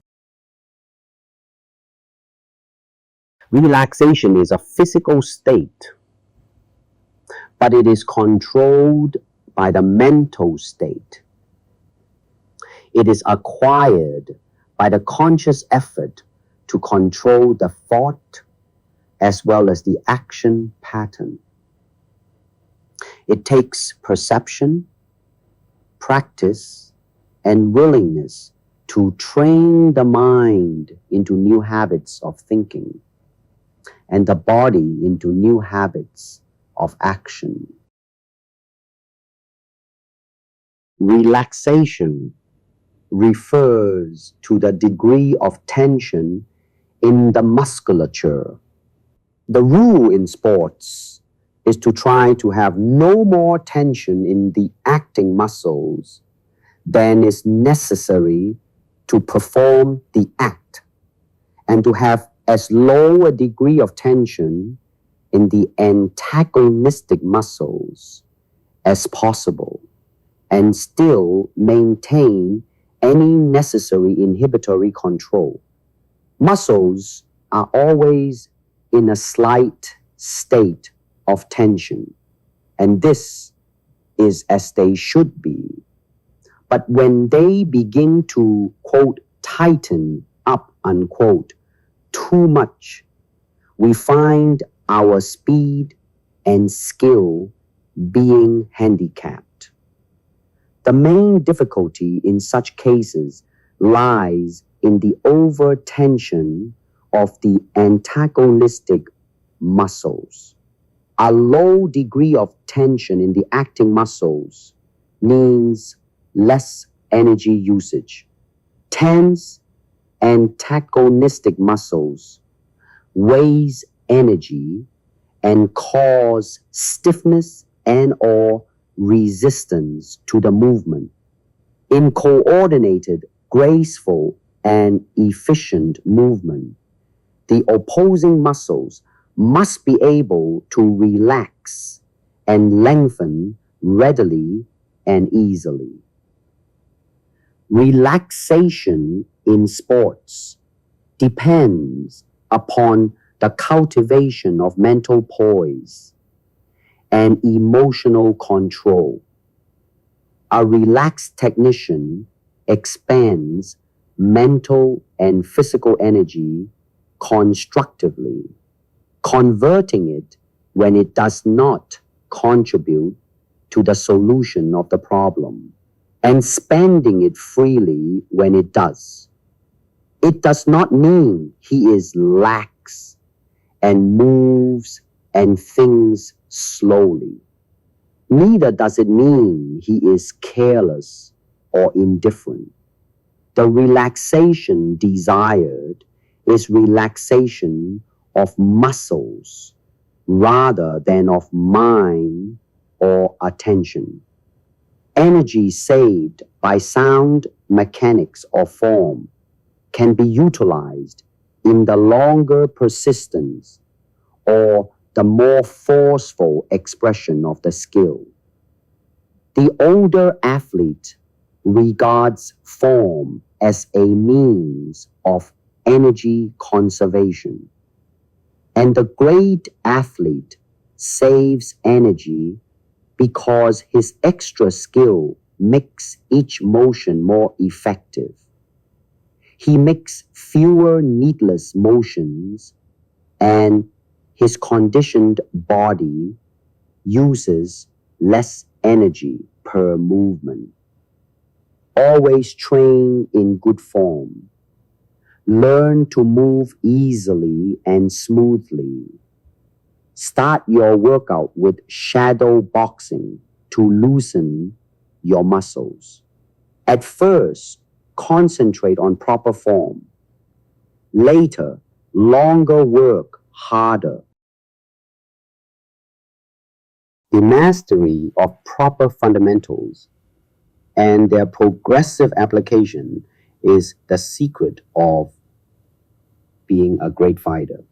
Relaxation is a physical state, but it is controlled by the mental state. It is acquired by the conscious effort to control the thought as well as the action pattern. It takes perception, practice, and willingness to train the mind into new habits of thinking and the body into new habits of action. Relaxation refers to the degree of tension in the musculature. The rule in sports is to try to have no more tension in the acting muscles than is necessary to perform the act, and to have as low a degree of tension in the antagonistic muscles as possible, and still maintain any necessary inhibitory control. Muscles are always in a slight state of tension, and this is as they should be. But when they begin to, quote, tighten up, unquote, too much, we find our speed and skill being handicapped. The main difficulty in such cases lies in the overtension of the antagonistic muscles. A low degree of tension in the acting muscles means less energy usage. Tense antagonistic muscles waste energy and cause stiffness and or resistance to the movement. In coordinated, graceful, and efficient movement, the opposing muscles must be able to relax and lengthen readily and easily. Relaxation in sports depends upon the cultivation of mental poise and emotional control. A relaxed technician expands mental and physical energy constructively, converting it when it does not contribute to the solution of the problem, and spending it freely when it does. It does not mean he is lax and moves and thinks slowly. Neither does it mean he is careless or indifferent. The relaxation desired is relaxation of muscles rather than of mind or attention. Energy saved by sound mechanics or form can be utilized in the longer persistence or the more forceful expression of the skill. The older athlete regards form as a means of energy conservation, and the great athlete saves energy because his extra skill makes each motion more effective. He makes fewer needless motions, and his conditioned body uses less energy per movement. Always train in good form. Learn to move easily and smoothly. Start your workout with shadow boxing to loosen your muscles. At first, concentrate on proper form. Later, longer work harder. The mastery of proper fundamentals and their progressive application is the secret of being a great fighter.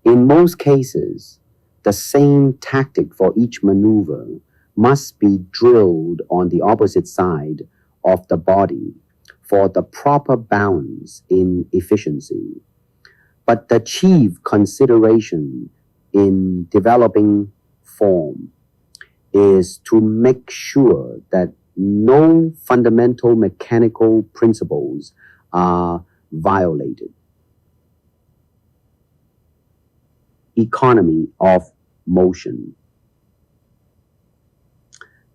In most cases, the same tactic for each maneuver must be drilled on the opposite side of the body for the proper balance in efficiency. But the chief consideration in developing form is to make sure that no fundamental mechanical principles are violated. Economy of motion.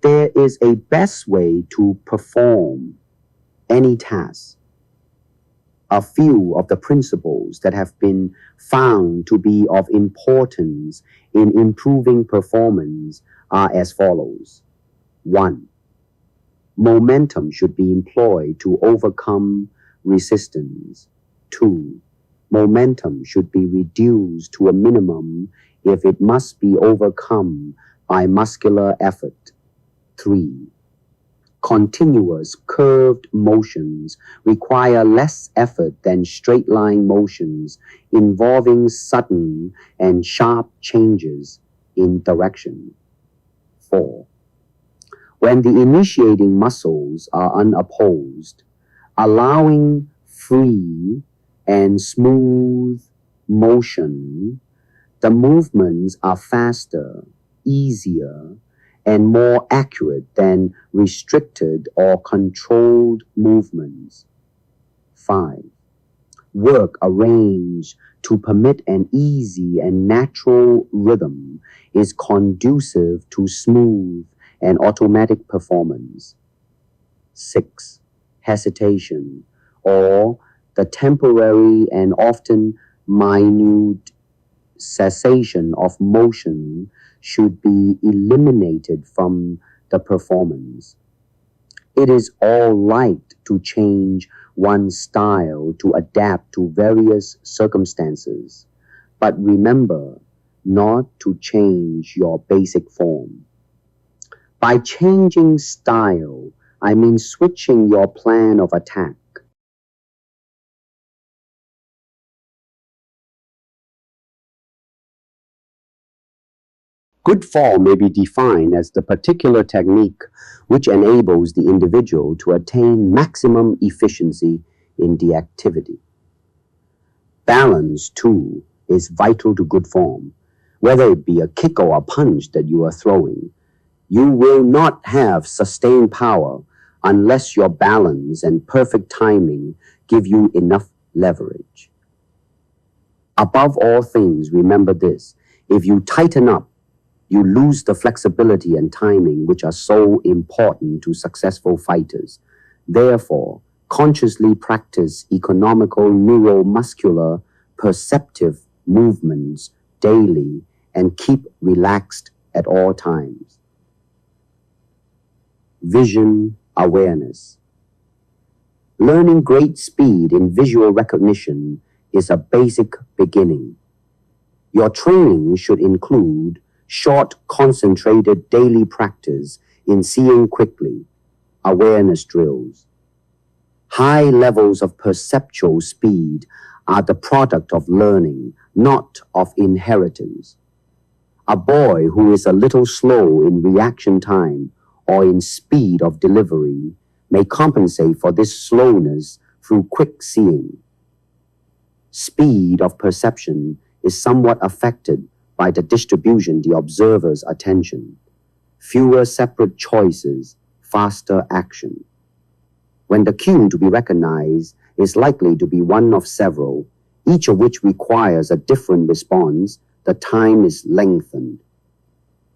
There is a best way to perform any task. A few of the principles that have been found to be of importance in improving performance are as follows. 1. Momentum should be employed to overcome resistance. 2. Momentum should be reduced to a minimum if it must be overcome by muscular effort. 3. Continuous curved motions require less effort than straight line motions involving sudden and sharp changes in direction. 4. When the initiating muscles are unopposed, allowing free and smooth motion, the movements are faster, easier, and more accurate than restricted or controlled movements. 5. Work arranged to permit an easy and natural rhythm is conducive to smooth and automatic performance. 6. Hesitation, or the temporary and often minute cessation of motion, should be eliminated from the performance. It is all right to change one's style to adapt to various circumstances, but remember not to change your basic form. By changing style, I mean switching your plan of attack. Good form may be defined as the particular technique which enables the individual to attain maximum efficiency in the activity. Balance, too, is vital to good form. Whether it be a kick or a punch that you are throwing, you will not have sustained power unless your balance and perfect timing give you enough leverage. Above all things, remember this: if you tighten up, you lose the flexibility and timing which are so important to successful fighters. Therefore, consciously practice economical neuromuscular perceptive movements daily and keep relaxed at all times. Vision awareness. Learning great speed in visual recognition is a basic beginning. Your training should include short, concentrated daily practice in seeing quickly, awareness drills. High levels of perceptual speed are the product of learning, not of inheritance. A boy who is a little slow in reaction time or in speed of delivery may compensate for this slowness through quick seeing. Speed of perception is somewhat affected by the distribution the observer's attention. Fewer separate choices, faster action. When the cue to be recognized is likely to be one of several, each of which requires a different response, the time is lengthened.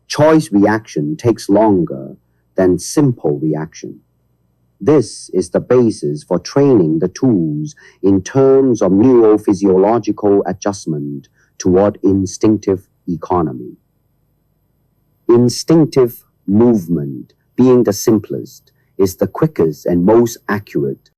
Choice reaction takes longer than simple reaction. This is the basis for training the tools in terms of neurophysiological adjustment toward instinctive economy. Instinctive movement, being the simplest, is the quickest and most accurate